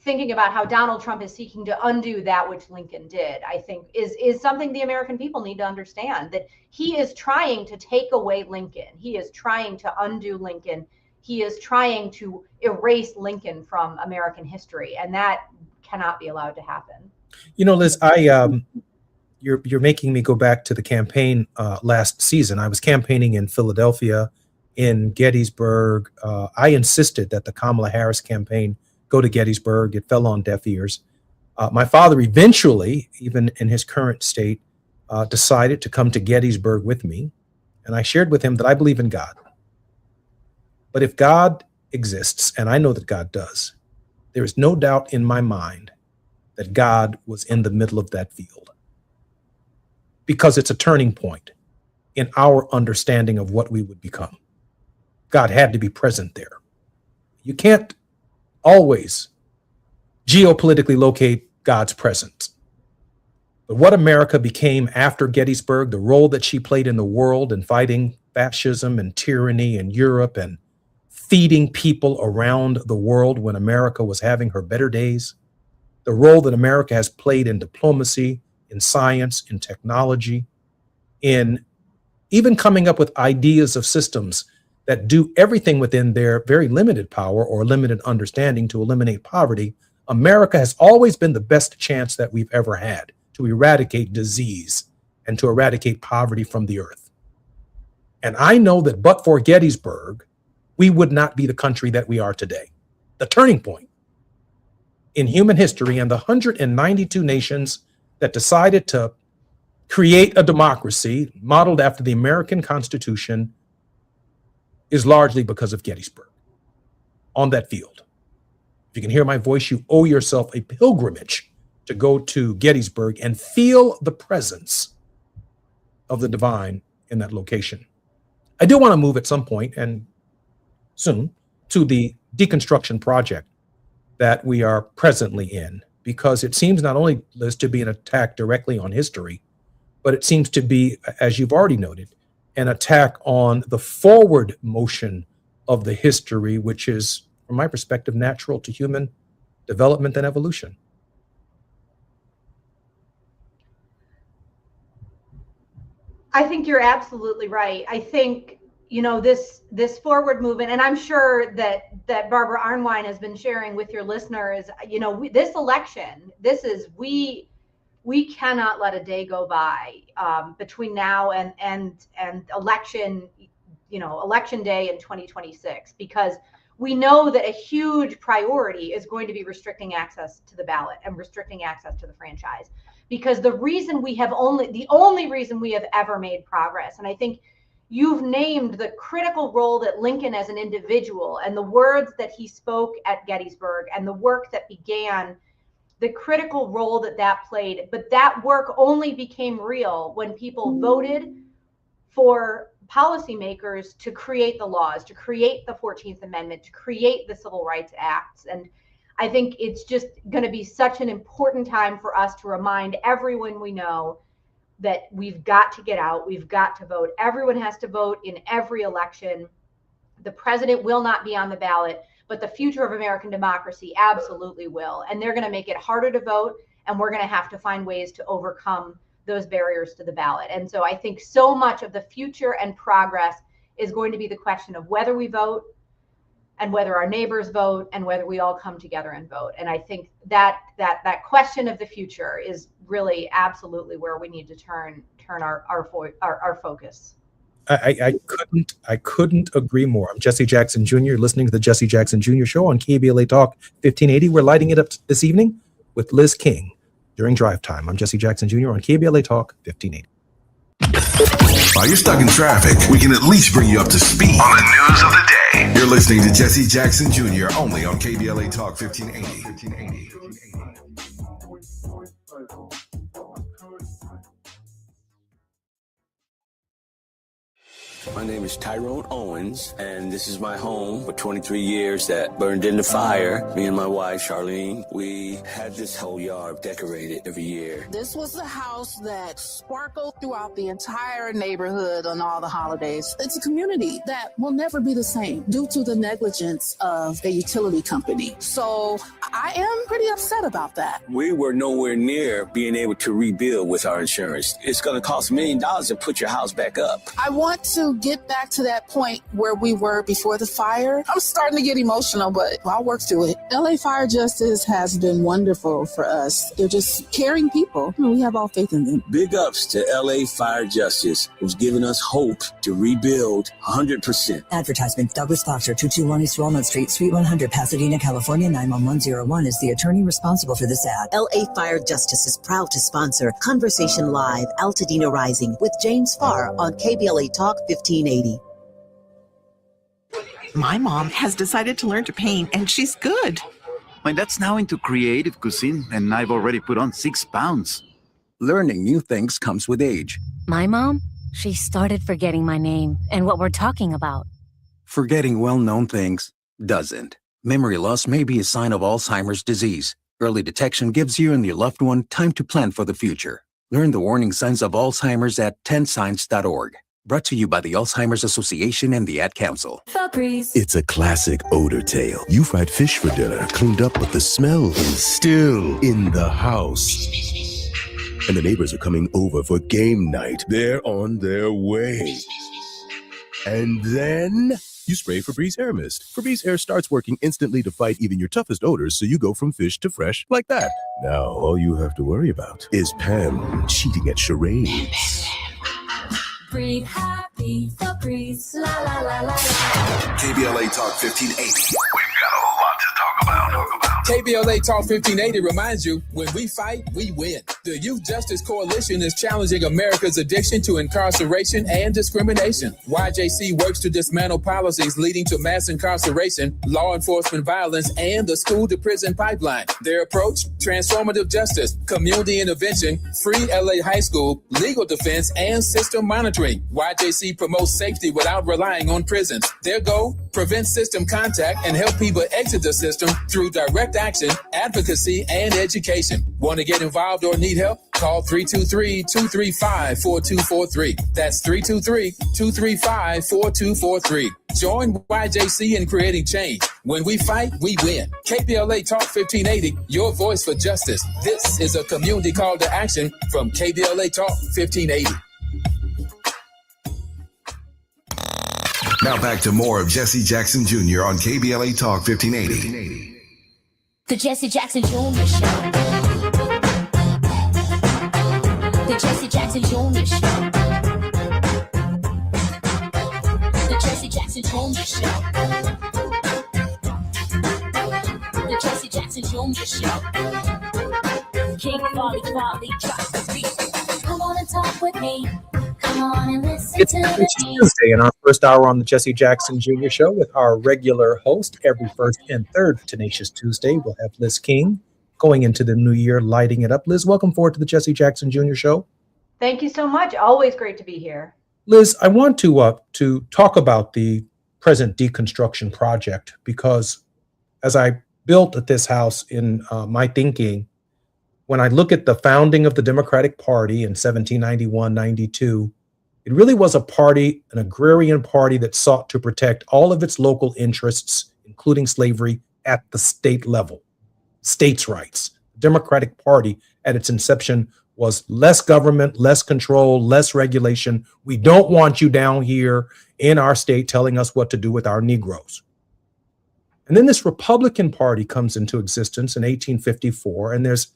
thinking about how Donald Trump is seeking to undo that which Lincoln did, I think is something the American people need to understand, that he is trying to take away Lincoln. He is trying to undo Lincoln. He is trying to erase Lincoln from American history, and that cannot be allowed to happen. You know, Liz, you're making me go back to the campaign last season. I was campaigning in Philadelphia, in Gettysburg. I insisted that the Kamala Harris campaign go to Gettysburg. It fell on deaf ears. My father eventually, even in his current state, decided to come to Gettysburg with me. And I shared with him that I believe in God. But if God exists, and I know that God does, there is no doubt in my mind that God was in the middle of that field. Because it's a turning point in our understanding of what we would become. God had to be present there. You can't always geopolitically locate God's presence. But what America became after Gettysburg, the role that she played in the world in fighting fascism and tyranny in Europe and feeding people around the world when America was having her better days, the role that America has played in diplomacy, in science, in technology, in even coming up with ideas of systems that do everything within their very limited power or limited understanding to eliminate poverty. America has always been the best chance that we've ever had to eradicate disease and to eradicate poverty from the earth. And I know that but for Gettysburg, we would not be the country that we are today. The turning point in human history and the 192 nations that decided to create a democracy modeled after the American Constitution is largely because of Gettysburg on that field. If you can hear my voice, you owe yourself a pilgrimage to go to Gettysburg and feel the presence of the divine in that location. I do want to move at some point, and soon, to the deconstruction project that we are presently in, because it seems not only, Liz, to be an attack directly on history, but it seems to be, as you've already noted, an attack on the forward motion of the history, which is, from my perspective, natural to human development and evolution. I think you're absolutely right. I think, you know, this forward movement, and I'm sure that Barbara Arnwine has been sharing with your listeners, you know, this election, we cannot let a day go by between now and election, you know, election day in 2026, because we know that a huge priority is going to be restricting access to the ballot and restricting access to the franchise. Because the only reason we have ever made progress, and I think you've named the critical role that Lincoln as an individual and the words that he spoke at Gettysburg and the work that began, the critical role that played, but that work only became real when people voted for policymakers to create the laws, to create the 14th Amendment, to create the Civil Rights Acts. And I think it's just going to be such an important time for us to remind everyone we know that we've got to get out, we've got to vote. Everyone has to vote in every election. The president will not be on the ballot, but the future of American democracy absolutely will. And they're going to make it harder to vote, and we're going to have to find ways to overcome those barriers to the ballot. And so I think so much of the future and progress is going to be the question of whether we vote, and whether our neighbors vote and whether we all come together and vote. And I think that question of the future is really absolutely where we need to turn our focus. I couldn't agree more. I'm Jesse Jackson Jr. listening to the Jesse Jackson Jr. Show on KBLA Talk 1580. We're lighting it up this evening with Liz King during drive time. I'm Jesse Jackson Jr. on KBLA Talk 1580. While you're stuck in traffic, we can at least bring you up to speed on the news of the day. You're listening to Jesse Jackson Jr. only on KBLA Talk 1580. My name is Tyrone Owens, and this is my home for 23 years that burned in the fire. Me and my wife, Charlene, we had this whole yard decorated every year. This was the house that sparkled throughout the entire neighborhood on all the holidays. It's a community that will never be the same due to the negligence of a utility company. So I am pretty upset about that. We were nowhere near being able to rebuild with our insurance. It's going to cost $1 million to put your house back up. I want to get back to that point where we were before the fire. I'm starting to get emotional, but I'll work through it. LA Fire Justice has been wonderful for us. They're just caring people. We have all faith in them. Big ups to LA Fire Justice, who's given us hope to rebuild 100%. Advertisement. Douglas Foster, 221 East Walnut Street, Suite 100, Pasadena, California, 91101 is the attorney responsible for this ad. LA Fire Justice is proud to sponsor Conversation Live, Altadena Rising with James Farr on KBLA Talk 1580. My mom has decided to learn to paint, and she's good. My dad's now into creative cuisine, and I've already put on 6 pounds. Learning new things comes with age. My mom, she started forgetting my name and what we're talking about. Forgetting well-known things doesn't. Memory loss may be a sign of Alzheimer's disease. Early detection gives you and your loved one time to plan for the future. Learn the warning signs of Alzheimer's at 10signs.org. Brought to you by the Alzheimer's Association and the Ad Council. Febreze. It's a classic odor tale. You fried fish for dinner, cleaned up, but the smell is still in the house. And the neighbors are coming over for game night. They're on their way. And then you spray Febreze Air Mist. Febreze Air starts working instantly to fight even your toughest odors, so you go from fish to fresh like that. Now, all you have to worry about is Pam cheating at charades. Breathe happy, Febreze, la la la la. KBLA Talk 1580. We've got a lot to talk about. KBLA Talk 1580 reminds you, when we fight, we win. The Youth Justice Coalition is challenging America's addiction to incarceration and discrimination. YJC works to dismantle policies leading to mass incarceration, law enforcement violence, and the school-to-prison pipeline. Their approach, transformative justice, community intervention, free LA high school, legal defense, and system monitoring. YJC promotes safety without relying on prisons. Their goal, prevent system contact and help people exit the system through direct action, advocacy, and education. Want to get involved or need help? Call 323-235-4243. That's 323-235-4243. Join YJC in creating change. When we fight, we win. KBLA Talk 1580, your voice for justice. This is a community call to action from KBLA Talk 1580. Now back to more of Jesse Jackson Jr. on KBLA Talk 1580. The Jesse Jackson Jr. Show. The Jesse Jackson Jr. Show. The Jesse Jackson Jr. Show. The Jesse Jackson Jr. Show. King Volley, drop the beat. Come on and talk with me. Come on and listen It's Tuesday in our first hour on the Jesse Jackson Jr. Show with our regular host every first and third Tenacious Tuesday. We'll have Liz King going into the new year, lighting it up. Liz, welcome forward to the Jesse Jackson Jr. Show. Thank you so much. Always great to be here. Liz, I want to talk about the present deconstruction project because as I built at this house in my thinking, when I look at the founding of the Democratic Party in 1791-92, it really was a party, an agrarian party that sought to protect all of its local interests, including slavery, at the state level, states' rights. The Democratic Party at its inception was less government, less control, less regulation. We don't want you down here in our state telling us what to do with our Negroes. And then this Republican Party comes into existence in 1854, and there's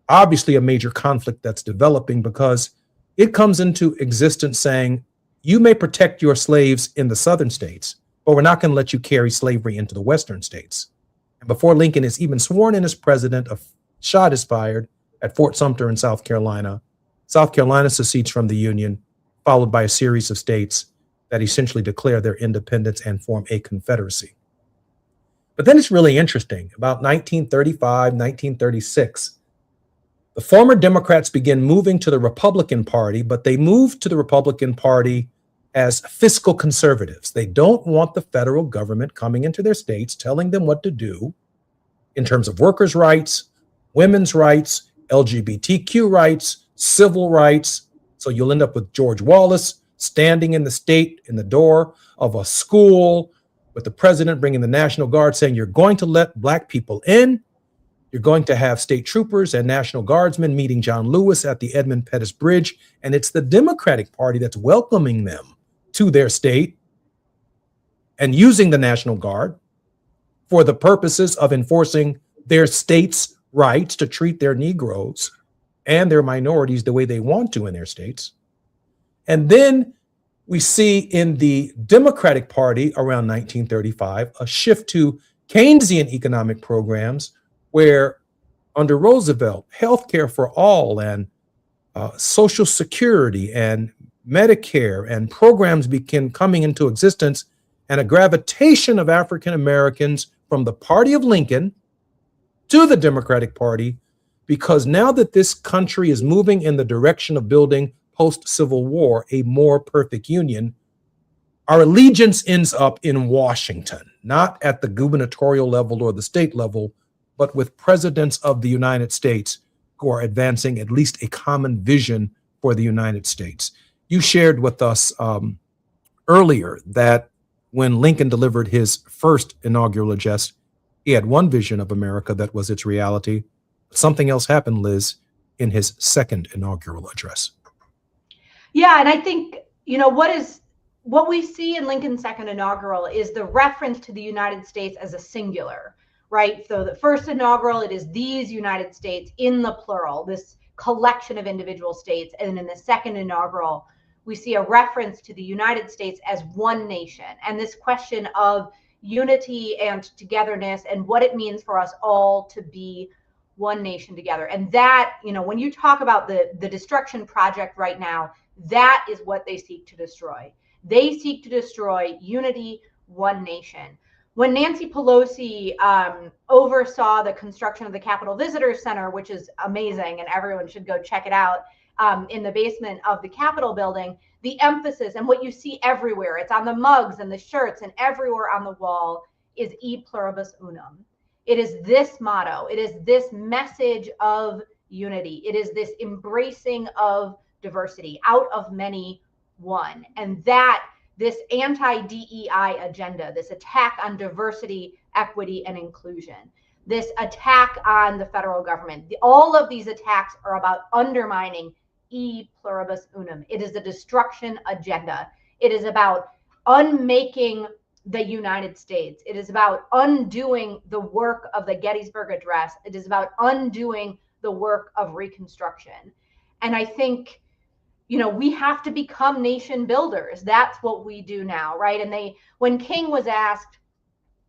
obviously a major conflict that's developing because it comes into existence saying, you may protect your slaves in the southern states, but we're not going to let you carry slavery into the western states. And before Lincoln is even sworn in as president, a shot is fired at Fort Sumter in South Carolina. South Carolina secedes from the Union, followed by a series of states that essentially declare their independence and form a confederacy. But then it's really interesting. About 1935, 1936, the former Democrats begin moving to the Republican Party, but they move to the Republican Party as fiscal conservatives. They don't want the federal government coming into their states, telling them what to do in terms of workers' rights, women's rights, LGBTQ rights, civil rights. So you'll end up with George Wallace standing in the state, in the door of a school, with the president bringing the National Guard saying, you're going to let Black people in. You're going to have state troopers and National Guardsmen meeting John Lewis at the Edmund Pettus Bridge. And it's the Democratic Party that's welcoming them to their state and using the National Guard for the purposes of enforcing their state's rights to treat their Negroes and their minorities the way they want to in their states. And then we see in the Democratic Party around 1935 a shift to Keynesian economic programs where under Roosevelt, healthcare for all and Social Security and Medicare and programs began coming into existence, and a gravitation of African Americans from the party of Lincoln to the Democratic Party, because now that this country is moving in the direction of building post-Civil War a more perfect union, our allegiance ends up in Washington, not at the gubernatorial level or the state level, but with presidents of the United States who are advancing at least a common vision for the United States. You shared with us earlier that when Lincoln delivered his first inaugural address, he had one vision of America that was its reality. Something else happened, Liz, in his second inaugural address. Yeah, and I think, what we see in Lincoln's second inaugural is the reference to the United States as a singular, right? So the first inaugural, it is these United States in the plural, this collection of individual states. And in the second inaugural, we see a reference to the United States as one nation, and this question of unity and togetherness and what it means for us all to be one nation together. And that, when you talk about the destruction project right now, that is what they seek to destroy. They seek to destroy unity, one nation. When Nancy Pelosi oversaw the construction of the Capitol Visitor Center, which is amazing and everyone should go check it out, in the basement of the Capitol building, the emphasis and what you see everywhere, it's on the mugs and the shirts and everywhere on the wall, is E pluribus unum. It is this motto. It is this message of unity. It is this embracing of diversity, out of many, one. And that this anti-DEI agenda, this attack on diversity, equity, and inclusion, this attack on the federal government, all of these attacks are about undermining E pluribus unum. It is a destruction agenda. It is about unmaking the United States. It is about undoing the work of the Gettysburg Address. It is about undoing the work of Reconstruction. And I think, we have to become nation builders. That's what we do now, right? And when King was asked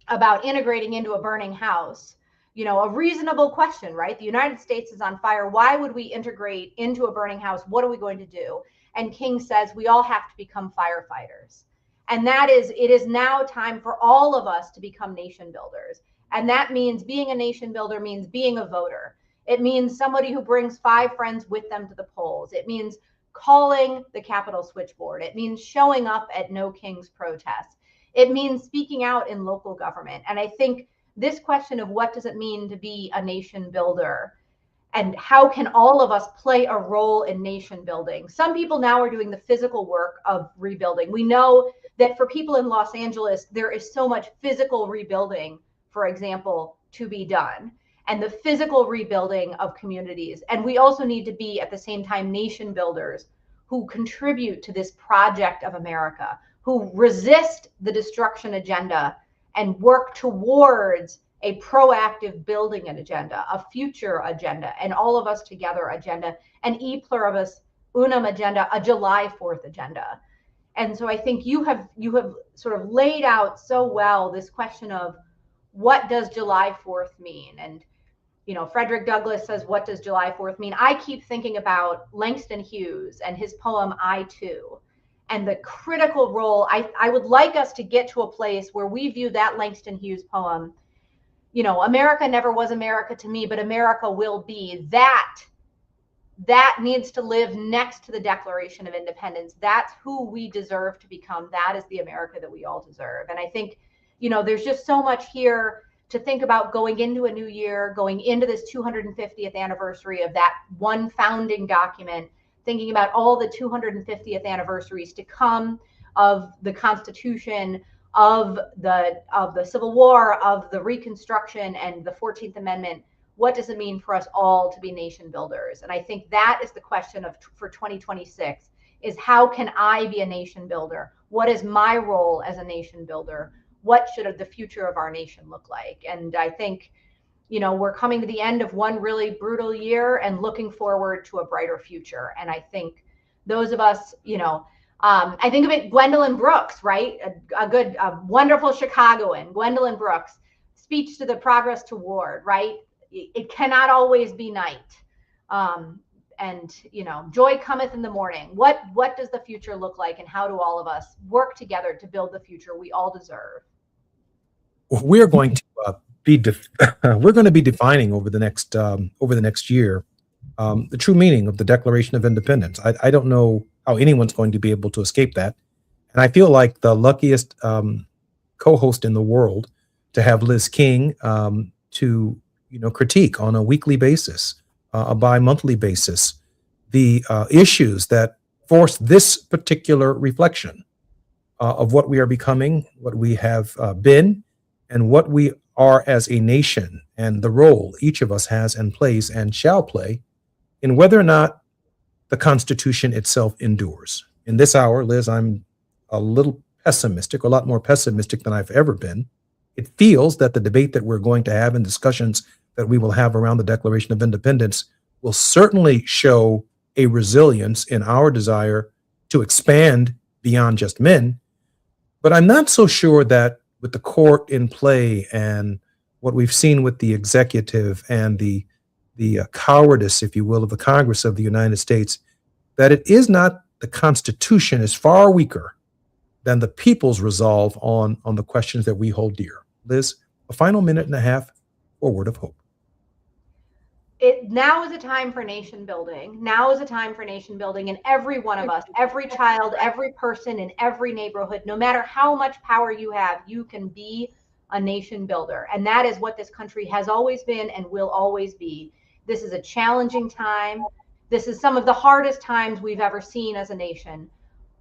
about integrating into a burning house, a reasonable question, right? The United States is on fire. Why would we integrate into a burning house? What are we going to do? And King says, we all have to become firefighters. And it is now time for all of us to become nation builders. And that means being a nation builder means being a voter. It means somebody who brings 5 friends with them to the polls. It means calling the Capitol switchboard. It means showing up at No King's protests. It means speaking out in local government. And I think this question of what does it mean to be a nation builder and how can all of us play a role in nation building? Some people now are doing the physical work of rebuilding. We know that for people in Los Angeles, there is so much physical rebuilding, for example, to be done, and the physical rebuilding of communities. And we also need to be at the same time nation builders who contribute to this project of America, who resist the destruction agenda and work towards a proactive building an agenda, a future agenda, and all of us together agenda, an e pluribus unum agenda, a July 4th agenda. And so I think you have sort of laid out so well this question of what does July 4th mean? And, you know, Frederick Douglass says, what does July 4th mean? I keep thinking about Langston Hughes and his poem, I Too, and the critical role. I would like us to get to a place where we view that Langston Hughes poem, you know, America never was America to me, but America will be. That needs to live next to the Declaration of Independence. That's who we deserve to become. That is the America that we all deserve. And I think, you know, there's just so much here to think about going into a new year, going into this 250th anniversary of that one founding document, thinking about all the 250th anniversaries to come of the Constitution, of the Civil War, of the Reconstruction, and the 14th Amendment. What does it mean for us all to be nation builders? And I think that is the question for 2026, is how can I be a nation builder? What is my role as a nation builder? What should the future of our nation look like? And I think, you know, we're coming to the end of one really brutal year and looking forward to a brighter future. And I think those of us, you know, I think of it, Gwendolyn Brooks, right? A wonderful Chicagoan, Gwendolyn Brooks, speech to the Progress Toward, right? It cannot always be night. And, you know, joy cometh in the morning. What does the future look like, and how do all of us work together to build the future we all deserve? We're going to we're going to be defining over the next year the true meaning of the Declaration of Independence. I don't know how anyone's going to be able to escape that, and I feel like the luckiest co-host in the world to have Liz King to critique on a weekly basis, a bi-monthly basis, the issues that force this particular reflection of what we are becoming, what we have been, and what we are as a nation, and the role each of us has and plays and shall play in whether or not the Constitution itself endures. In this hour, Liz, I'm a little pessimistic, a lot more pessimistic than I've ever been. It feels that the debate that we're going to have and discussions that we will have around the Declaration of Independence will certainly show a resilience in our desire to expand beyond just men. But I'm not so sure that with the court in play and what we've seen with the executive and the cowardice, if you will, of the Congress of the United States, that it is not the Constitution is far weaker than the people's resolve on the questions that we hold dear. Liz, a final minute and a half for a word of hope. Now is a time for nation building. Now is a time for nation building, and every one of us, every child, every person in every neighborhood, no matter how much power you have, you can be a nation builder. And that is what this country has always been and will always be. This is a challenging time. This is some of the hardest times we've ever seen as a nation.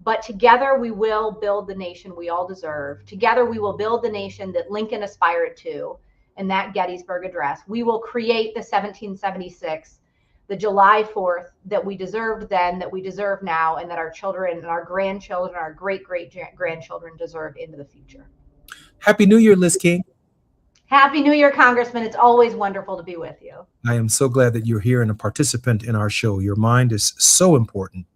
But together we will build the nation we all deserve. Together we will build the nation that Lincoln aspired to in that Gettysburg Address. We will create the 1776, the July 4th that we deserved then, that we deserve now, and that our children and our grandchildren, our great-great-grandchildren deserve into the future. Happy New Year, Liz King. Happy New Year, Congressman. It's always wonderful to be with you. I am so glad that you're here and a participant in our show. Your mind is so important,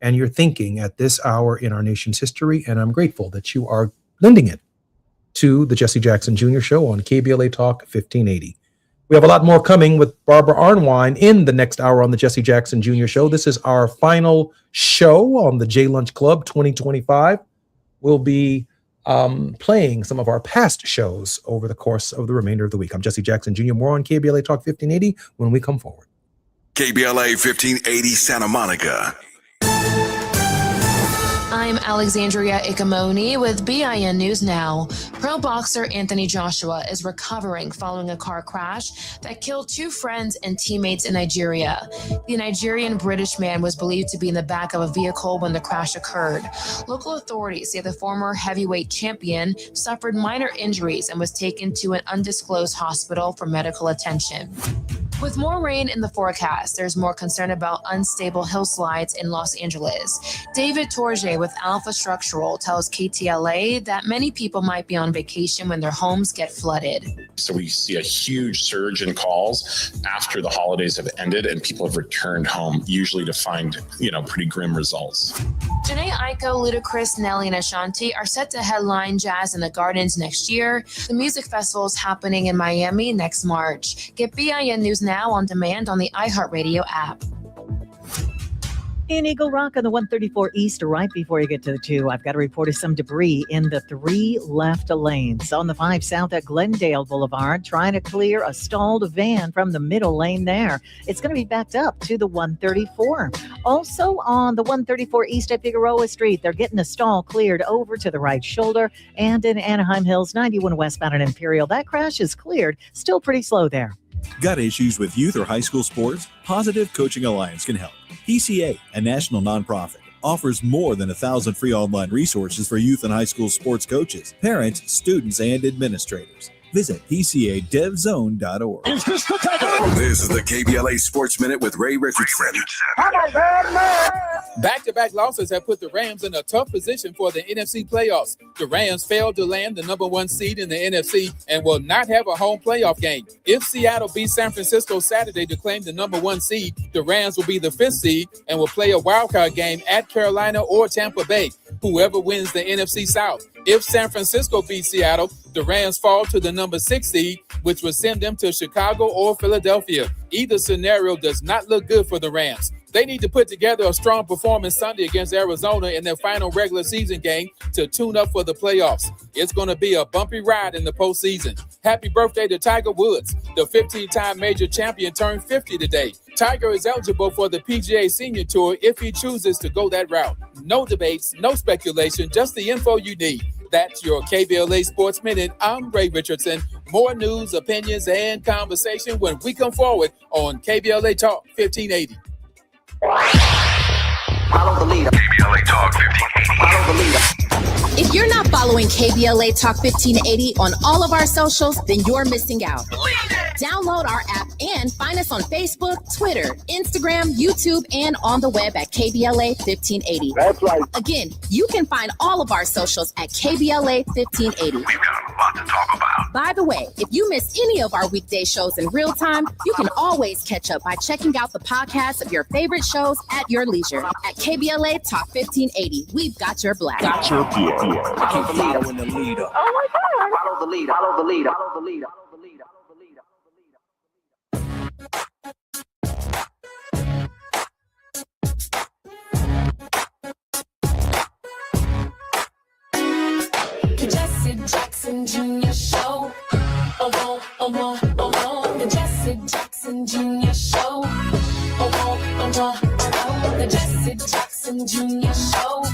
and your thinking at this hour in our nation's history, and I'm grateful that you are lending it to the Jesse Jackson Jr. Show on KBLA Talk 1580. We have a lot more coming with Barbara Arnwine in the next hour on the Jesse Jackson Jr. Show. This is our final show on the J Lunch Club 2025. We'll be playing some of our past shows over the course of the remainder of the week. I'm Jesse Jackson Jr. More on KBLA Talk 1580 when we come forward. KBLA 1580 Santa Monica. I'm Alexandria Ikamoni with BIN News Now. Pro boxer Anthony Joshua is recovering following a car crash that killed two friends and teammates in Nigeria. The Nigerian-British man was believed to be in the back of a vehicle when the crash occurred. Local authorities say the former heavyweight champion suffered minor injuries and was taken to an undisclosed hospital for medical attention. With more rain in the forecast, there's more concern about unstable hillslides in Los Angeles. David Torje with Alpha Structural tells KTLA that many people might be on vacation when their homes get flooded. So we see a huge surge in calls after the holidays have ended and people have returned home, usually to find, pretty grim results. Janae Aiko, Ludacris, Nelly, and Ashanti are set to headline Jazz in the Gardens next year. The music festival is happening in Miami next March. Get BIN News now on demand on the iHeartRadio app. In Eagle Rock on the 134 East, right before you get to the 2, I've got a report of some debris in the 3 left lanes. On the 5 South at Glendale Boulevard, trying to clear a stalled van from the middle lane there. It's going to be backed up to the 134. Also on the 134 East at Figueroa Street, they're getting a stall cleared over to the right shoulder. And in Anaheim Hills, 91 westbound at Imperial, that crash is cleared. Still pretty slow there. Got issues with youth or high school sports? Positive Coaching Alliance can help. PCA, a national nonprofit, offers more than 1,000 free online resources for youth and high school sports coaches, parents, students, and administrators. Visit PCADevZone.org. This is the KBLA Sports Minute with Ray Richardson. Back-to-back losses have put the Rams in a tough position for the NFC playoffs. The Rams failed to land the number 1 seed in the NFC and will not have a home playoff game. If Seattle beats San Francisco Saturday to claim the number 1 seed, the Rams will be the 5th seed and will play a wildcard game at Carolina or Tampa Bay, whoever wins the NFC South. If San Francisco beats Seattle, the Rams fall to the number 6 seed, which would send them to Chicago or Philadelphia. Either scenario does not look good for the Rams. They need to put together a strong performance Sunday against Arizona in their final regular season game to tune up for the playoffs. It's going to be a bumpy ride in the postseason. Happy birthday to Tiger Woods. The 15-time major champion turned 50 today. Tiger is eligible for the PGA Senior Tour if he chooses to go that route. No debates, no speculation, just the info you need. That's your KBLA Sports Minute. I'm Ray Richardson. More news, opinions, and conversation when we come forward on KBLA Talk 1580. Follow the leader. KBLA Talk 1580. Follow the leader. If you're not following KBLA Talk 1580 on all of our socials, then you're missing out. Download our app and find us on Facebook, Twitter, Instagram, YouTube, and on the web at KBLA 1580. That's right. Again, you can find all of our socials at KBLA 1580. We've got a lot to talk about. By the way, if you miss any of our weekday shows in real time, you can always catch up by checking out the podcast of your favorite shows at your leisure. At KBLA Talk 1580, we've got your black. Got your black. Follow the leader. Oh my God. Follow the leader. Follow the leader. Follow the leader. Jesse Jackson Jr. Show. The Jesse Jackson Jr. Show. The Jesse Jackson Jr. Show.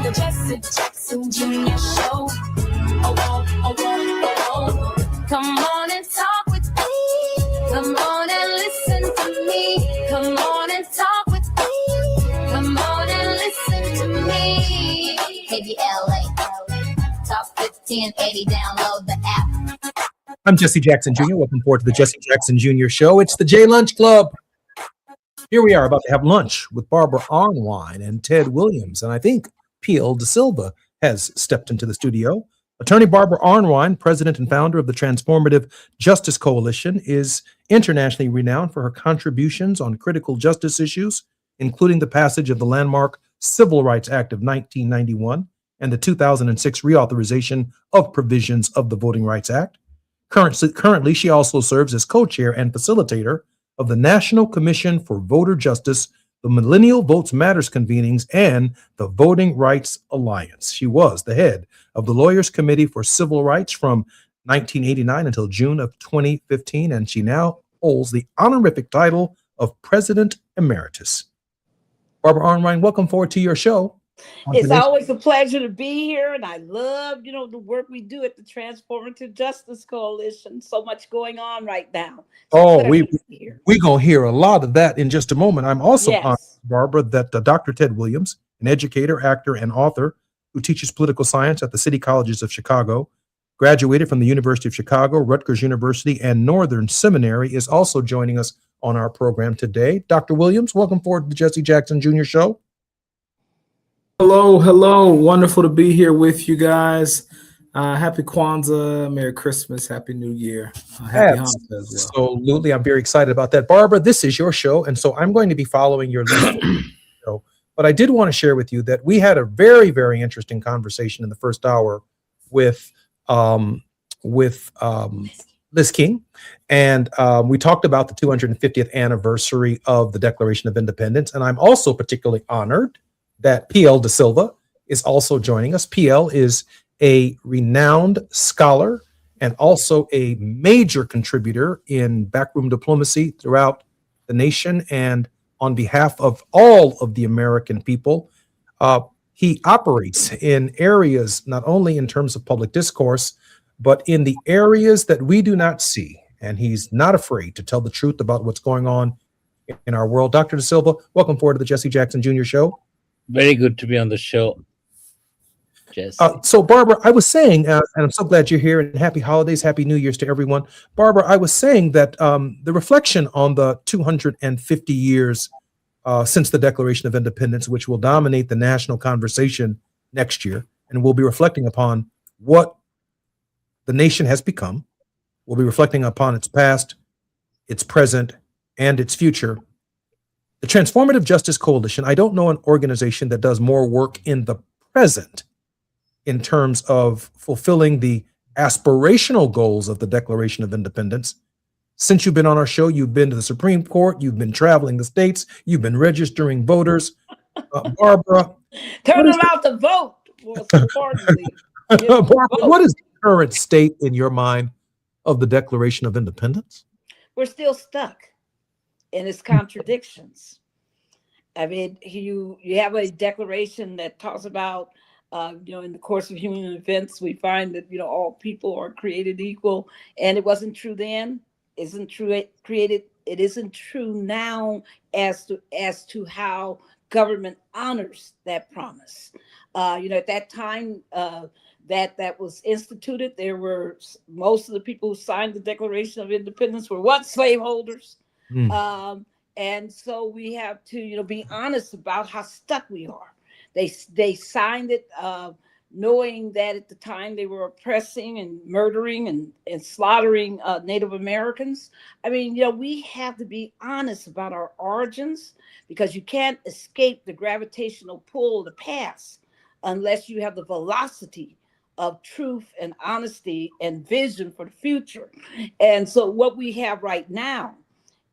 The Jesse Jackson Jr. Show. Come on and talk with me. Come on and listen to me. Come on and talk with me. Come on and listen to me. KBLA Talk 1580. Download the app. I'm Jesse Jackson Jr. Welcome forward to the Jesse Jackson Jr. Show. It's the J Lunch Club. Here we are about to have lunch with Barbara Arnwine and Ted Williams. And I think Peel De Silva has stepped into the studio. Attorney Barbara Arnwine, president and founder of the Transformative Justice Coalition, is internationally renowned for her contributions on critical justice issues, including the passage of the landmark Civil Rights Act of 1991 and the 2006 reauthorization of provisions of the Voting Rights Act. Currently, she also serves as co-chair and facilitator of the National Commission for Voter Justice, the Millennial Votes Matters convenings, and the Voting Rights Alliance. She was the head of the Lawyers Committee for Civil Rights from 1989 until June of 2015, and she now holds the honorific title of President Emeritus. Barbara Arnwine, welcome forward to your show. It's always a pleasure to be here, and I love, the work we do at the Transformative Justice Coalition. So much going on right now. So we're going to hear a lot of that in just a moment. I'm also honored, Barbara, that Dr. Ted Williams, an educator, actor, and author who teaches political science at the City Colleges of Chicago, graduated from the University of Chicago, Rutgers University, and Northern Seminary, is also joining us on our program today. Dr. Williams, welcome forward to the Jesse Jackson Jr. Show. Hello. Wonderful to be here with you guys. Happy Kwanzaa, Merry Christmas, Happy New Year. Happy Hanukkah as well. Absolutely. I'm very excited about that. Barbara, this is your show, and so I'm going to be following your lead. But I did want to share with you that we had a very, very interesting conversation in the first hour with Liz King, and we talked about the 250th anniversary of the Declaration of Independence, and I'm also particularly honored that PL De Silva is also joining us. PL is a renowned scholar and also a major contributor in backroom diplomacy throughout the nation and on behalf of all of the American people. He operates in areas not only in terms of public discourse, but in the areas that we do not see. And he's not afraid to tell the truth about what's going on in our world. Dr. De Silva, welcome forward to the Jesse Jackson Jr. Show. Very good to be on the show, Jesse. So, Barbara, I was saying, and I'm so glad you're here, and happy holidays, happy New Year's to everyone. Barbara, I was saying that the reflection on the 250 years since the Declaration of Independence, which will dominate the national conversation next year, and we'll be reflecting upon what the nation has become. We'll be reflecting upon its past, its present, and its future. The Transformative Justice Coalition, I don't know an organization that does more work in the present in terms of fulfilling the aspirational goals of the Declaration of Independence. Since you've been on our show, you've been to the Supreme Court, you've been traveling the states, you've been registering voters. Barbara. Turn them out to vote. Barbara, what is the current state in your mind of the Declaration of Independence? We're still stuck in its contradictions. I mean, you have a declaration that talks about, in the course of human events, we find that, all people are created equal, and it wasn't true then, isn't true, it isn't true now as to how government honors that promise. At that time that was instituted, there were most of the people who signed the Declaration of Independence were what? Slaveholders. And so we have to, be honest about how stuck we are. They signed it knowing that at the time they were oppressing and murdering and slaughtering Native Americans. I mean, we have to be honest about our origins, because you can't escape the gravitational pull of the past unless you have the velocity of truth and honesty and vision for the future. And so what we have right now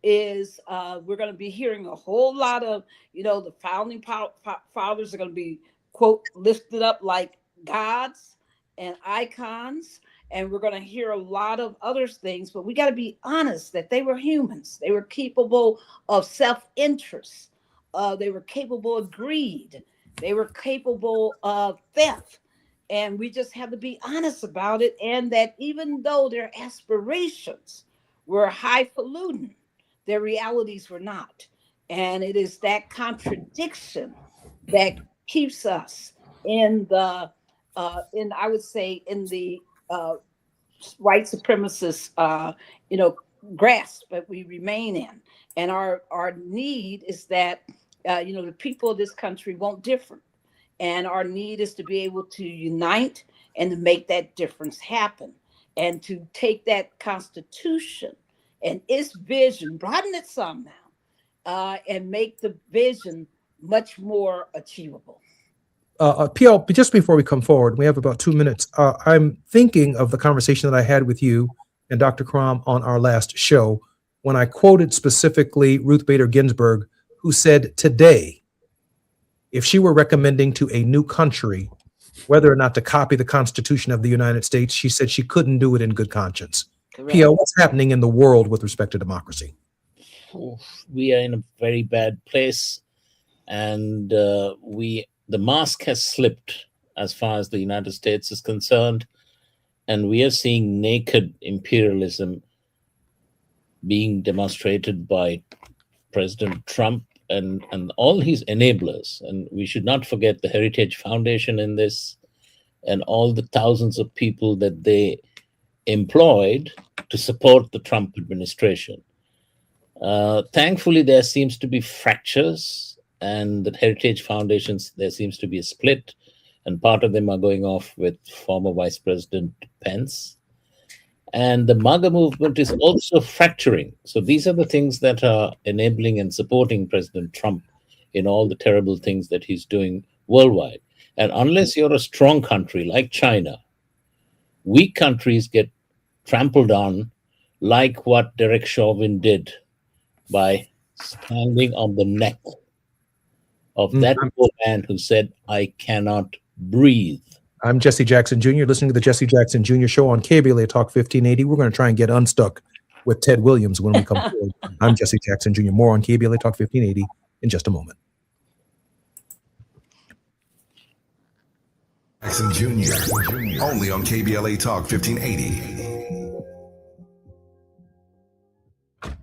is we're going to be hearing a whole lot of, the founding fathers are going to be, quote, lifted up like gods and icons. And we're going to hear a lot of other things, but we got to be honest that they were humans. They were capable of self-interest. They were capable of greed. They were capable of theft. And we just have to be honest about it. And that even though their aspirations were highfalutin, their realities were not. And it is that contradiction that keeps us in the, I would say, in the white supremacist, grasp that we remain in. And our need is that, the people of this country won't differ. And our need is to be able to unite and to make that difference happen, and to take that Constitution and its vision, broaden it some now, and make the vision much more achievable. PL, just before we come forward, we have about 2 minutes. I'm thinking of the conversation that I had with you and Dr. Crom on our last show, when I quoted specifically Ruth Bader Ginsburg, who said today, if she were recommending to a new country whether or not to copy the Constitution of the United States, she said she couldn't do it in good conscience. PL, what's happening in the world with respect to democracy? We are in a very bad place, and the mask has slipped as far as the United States is concerned, and we are seeing naked imperialism being demonstrated by President Trump and all his enablers. And we should not forget the Heritage Foundation in this. and all the thousands of people that they employed to support the Trump administration. Thankfully, there seems to be fractures, and the Heritage Foundations, there seems to be a split, and part of them are going off with former Vice President Pence. And the MAGA movement is also fracturing. So these are the things that are enabling and supporting President Trump in all the terrible things that he's doing worldwide. And unless you're a strong country like China, weak countries get trampled on, like what Derek Chauvin did by standing on the neck of that poor man who said, "I cannot breathe." I'm Jesse Jackson Jr., listening to the Jesse Jackson Jr. Show on KBLA Talk 1580. We're going to try and get unstuck with Ted Williams when we come forward. I'm Jesse Jackson Jr. More on KBLA Talk 1580 in just a moment. Jackson Jr. Only on KBLA Talk 1580.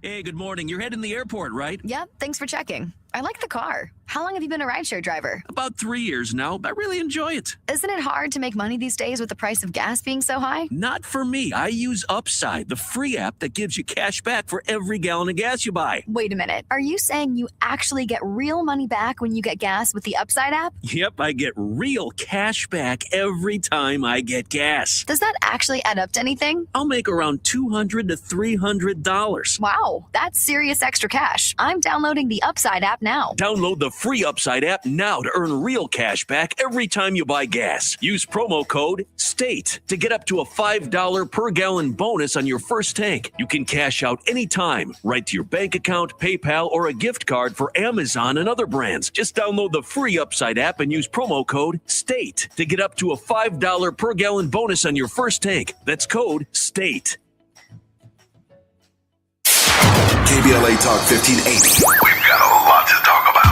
Hey, good morning. You're heading to the airport, right? Yep, thanks for checking. I like the car. How long have you been a rideshare driver? About 3 years now. I really enjoy it. Isn't it hard to make money these days with the price of gas being so high? Not for me. I use Upside, the free app that gives you cash back for every gallon of gas you buy. Wait a minute. Are you saying you actually get real money back when you get gas with the Upside app? Yep, I get real cash back every time I get gas. Does that actually add up to anything? I'll make around $200 to $300. Wow, that's serious extra cash. I'm downloading the Upside app now. Download the free Upside app now to earn real cash back every time you buy gas. Use promo code STATE to get up to a $5 per gallon bonus on your first tank. You can cash out anytime, right to your bank account, PayPal, or a gift card for Amazon and other brands. Just download the free Upside app and use promo code STATE to get up to a $5 per gallon bonus on your first tank. That's code STATE. KBLA Talk 1580. We've got a lot to talk about.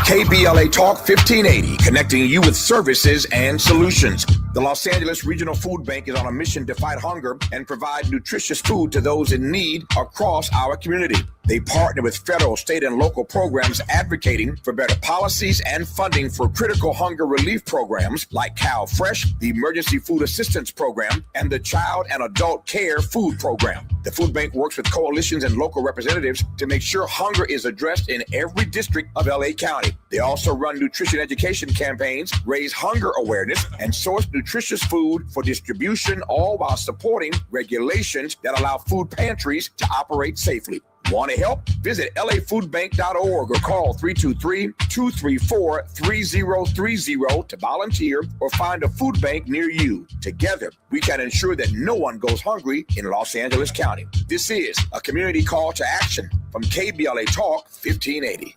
KBLA Talk 1580, connecting you with services and solutions. The Los Angeles Regional Food Bank is on a mission to fight hunger and provide nutritious food to those in need across our community. They partner with federal, state, and local programs advocating for better policies and funding for critical hunger relief programs like Cal Fresh, the Emergency Food Assistance Program, and the Child and Adult Care Food Program. The food bank works with coalitions and local representatives to make sure hunger is addressed in every district of LA County. They also run nutrition education campaigns, raise hunger awareness, and source nutritious food for distribution, all while supporting regulations that allow food pantries to operate safely. Want to help? Visit lafoodbank.org or call 323-234-3030 to volunteer or find a food bank near you. Together, we can ensure that no one goes hungry in Los Angeles County. This is a community call to action from KBLA Talk 1580.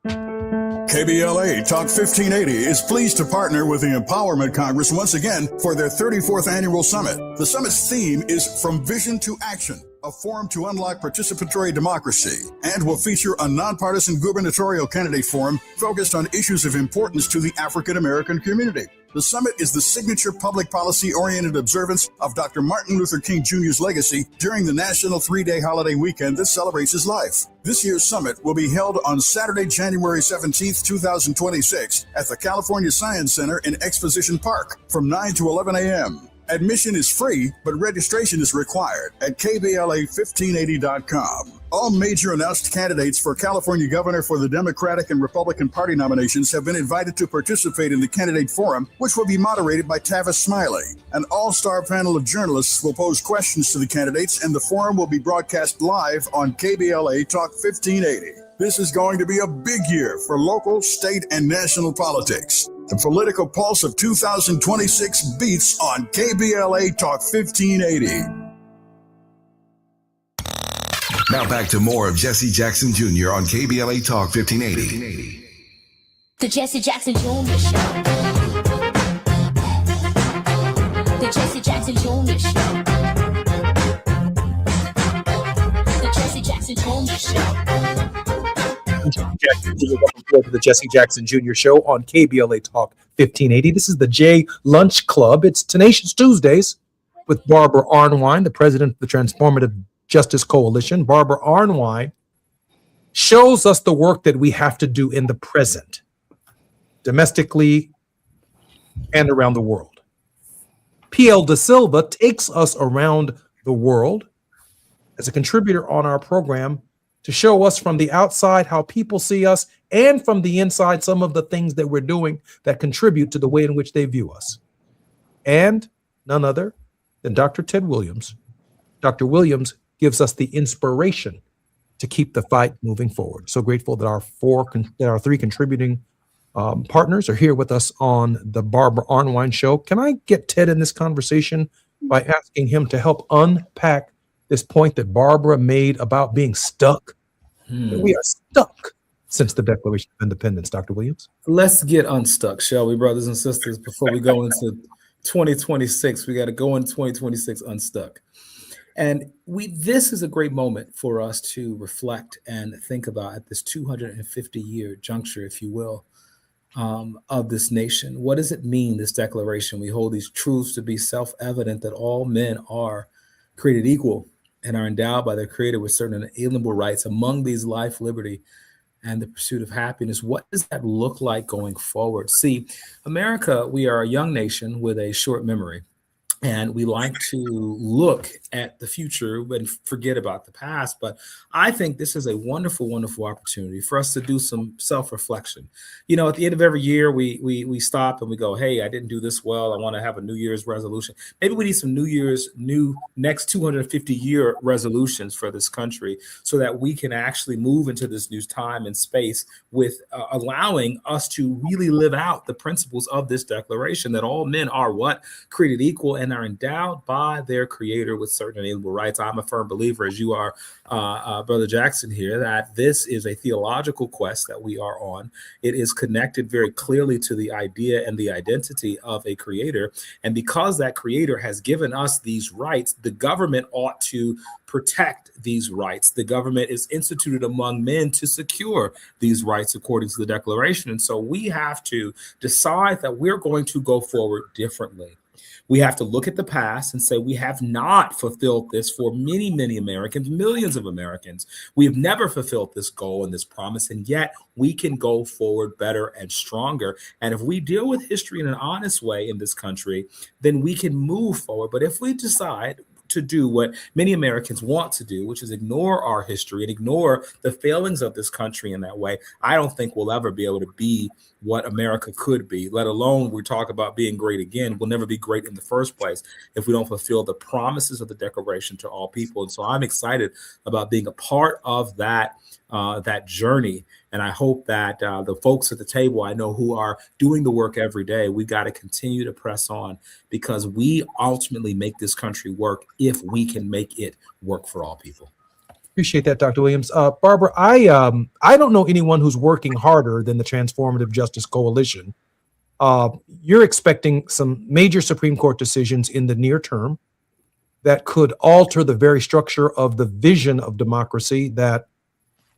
KBLA Talk 1580 is pleased to partner with the Empowerment Congress once again for their 34th annual summit. The summit's theme is From Vision to Action, a forum to unlock participatory democracy, and will feature a nonpartisan gubernatorial candidate forum focused on issues of importance to the African American community. The summit is the signature public policy-oriented observance of Dr. Martin Luther King Jr.'s legacy during the national 3-day holiday weekend that celebrates his life. This year's summit will be held on Saturday, January 17th, 2026 at the California Science Center in Exposition Park from 9 to 11 a.m. Admission is free, but registration is required at KBLA1580.com. All major announced candidates for California governor for the Democratic and Republican Party nominations have been invited to participate in the candidate forum, which will be moderated by Tavis Smiley. An all-star panel of journalists will pose questions to the candidates, and the forum will be broadcast live on KBLA Talk 1580. This is going to be a big year for local, state, and national politics. The political pulse of 2026 beats on KBLA Talk 1580. Now back to more of Jesse Jackson Jr. on KBLA Talk 1580. The Jesse Jackson Jr. Show. The Jesse Jackson Jr. Show. The Jesse Jackson Jr. Show. Welcome to the Jesse Jackson Jr. Show on KBLA Talk 1580. This is the J Lunch Club. It's Tenacious Tuesdays with Barbara Arnwine, the president of the Transformative Justice Coalition. Barbara Arnwine shows us the work that we have to do in the present, domestically, and around the world. PL Da Silva takes us around the world as a contributor on our program to show us from the outside how people see us, and from the inside some of the things that we're doing that contribute to the way in which they view us. And none other than Dr. Ted Williams. Dr. Williams gives us the inspiration to keep the fight moving forward. So grateful that our three contributing partners are here with us on the Barbara Arnwine Show. Can I get Ted in this conversation by asking him to help unpack this point that Barbara made about being stuck? That we are stuck since the Declaration of Independence, Dr. Williams. Let's get unstuck, shall we, brothers and sisters? Before we go into 2026, we got to go in 2026 unstuck. And this is a great moment for us to reflect and think about at this 250-year juncture, if you will, of this nation. What does it mean, this declaration? We hold these truths to be self-evident, that all men are created equal and are endowed by their Creator with certain inalienable rights, among these life, liberty, and the pursuit of happiness. What does that look like going forward? See, America, we are a young nation with a short memory. And we like to look at the future and forget about the past. But I think this is a wonderful, wonderful opportunity for us to do some self-reflection. You know, at the end of every year, we stop and we go, hey, I didn't do this well. I want to have a New Year's resolution. Maybe we need some next 250-year resolutions for this country so that we can actually move into this new time and space with allowing us to really live out the principles of this declaration, that all men are what? Created equal and are endowed by their Creator with certain inalienable rights. I'm a firm believer, as you are, Brother Jackson here, that this is a theological quest that we are on. It is connected very clearly to the idea and the identity of a Creator. And because that Creator has given us these rights, the government ought to protect these rights. The government is instituted among men to secure these rights according to the Declaration. And so we have to decide that we're going to go forward differently. We have to look at the past and say we have not fulfilled this for many, many Americans, millions of Americans. We have never fulfilled this goal and this promise, and yet we can go forward better and stronger. And if we deal with history in an honest way in this country, then we can move forward. But if we decide to do what many Americans want to do, which is ignore our history and ignore the failings of this country in that way, I don't think we'll ever be able to be what America could be, let alone we talk about being great again. We'll never be great in the first place if we don't fulfill the promises of the Declaration to all people. And so I'm excited about being a part of that journey. And I hope that the folks at the table I know who are doing the work every day, we got to continue to press on, because we ultimately make this country work if we can make it work for all people. Appreciate that, Dr. Williams. Barbara, I don't know anyone who's working harder than the Transformative Justice Coalition. You're expecting some major Supreme Court decisions in the near term that could alter the very structure of the vision of democracy that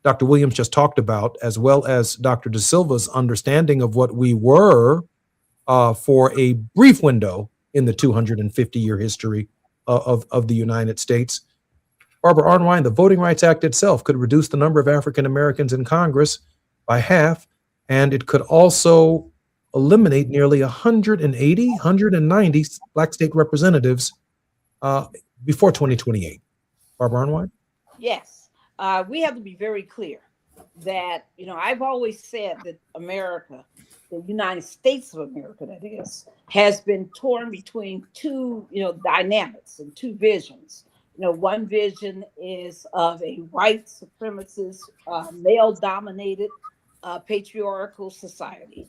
Dr. Williams just talked about, as well as Dr. Da Silva's understanding of what we were for a brief window in the 250-year history of the United States. Barbara Arnwine, the Voting Rights Act itself could reduce the number of African Americans in Congress by half, and it could also eliminate nearly 190 Black state representatives before 2028. Barbara Arnwine? Yes, we have to be very clear that, I've always said that America, the United States of America, that is, has been torn between two, dynamics and two visions. One vision is of a white supremacist, male-dominated, patriarchal society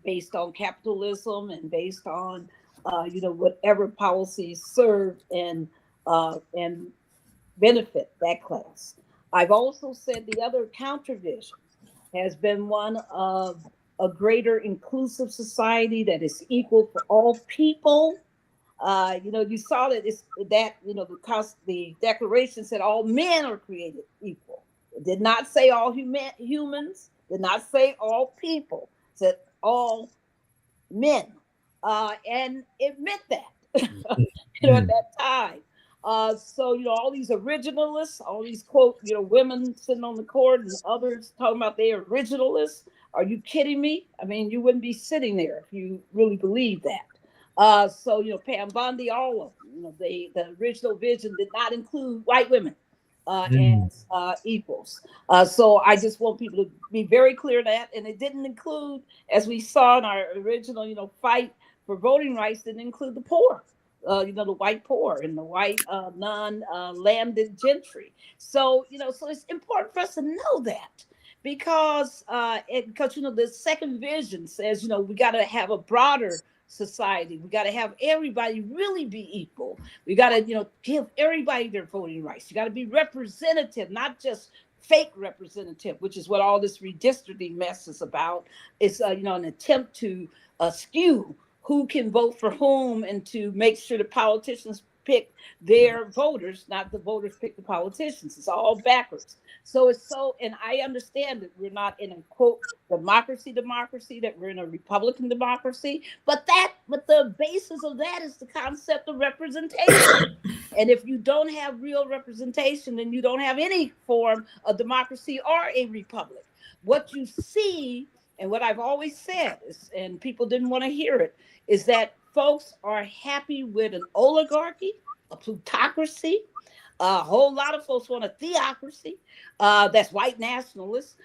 based on capitalism and based on, whatever policies serve and benefit that class. I've also said the other counter vision has been one of a greater inclusive society that is equal for all people. You saw that because the Declaration said all men are created equal. It did not say all humans, did not say all people, it said all men. And it meant that, at that time. So all these originalists, all these quote, women sitting on the court and others talking about they originalists, Are you kidding me? I mean, you wouldn't be sitting there if you really believe that. So, Pam Bondi, all of them, the original vision did not include white women as equals. So I just want people to be very clear that, and it didn't include, as we saw in our original, fight for voting rights, didn't include the poor. The white poor and the white non-landed gentry. So, so it's important for us to know that because the second vision says, we got to have a broader society. We got to have everybody really be equal. We got to, give everybody their voting rights. You got to be representative, not just fake representative, which is what all this redistricting mess is about. It's, an attempt to skew who can vote for whom and to make sure the politicians pick their voters, not the voters pick the politicians. It's all backwards. So and I understand that we're not in a quote democracy, that we're in a Republican democracy, but the basis of that is the concept of representation. And if you don't have real representation, then you don't have any form of democracy or a republic. What you see, and what I've always said is, and people didn't want to hear it, is that folks are happy with an oligarchy, a plutocracy. A whole lot of folks want a theocracy. That's white nationalists,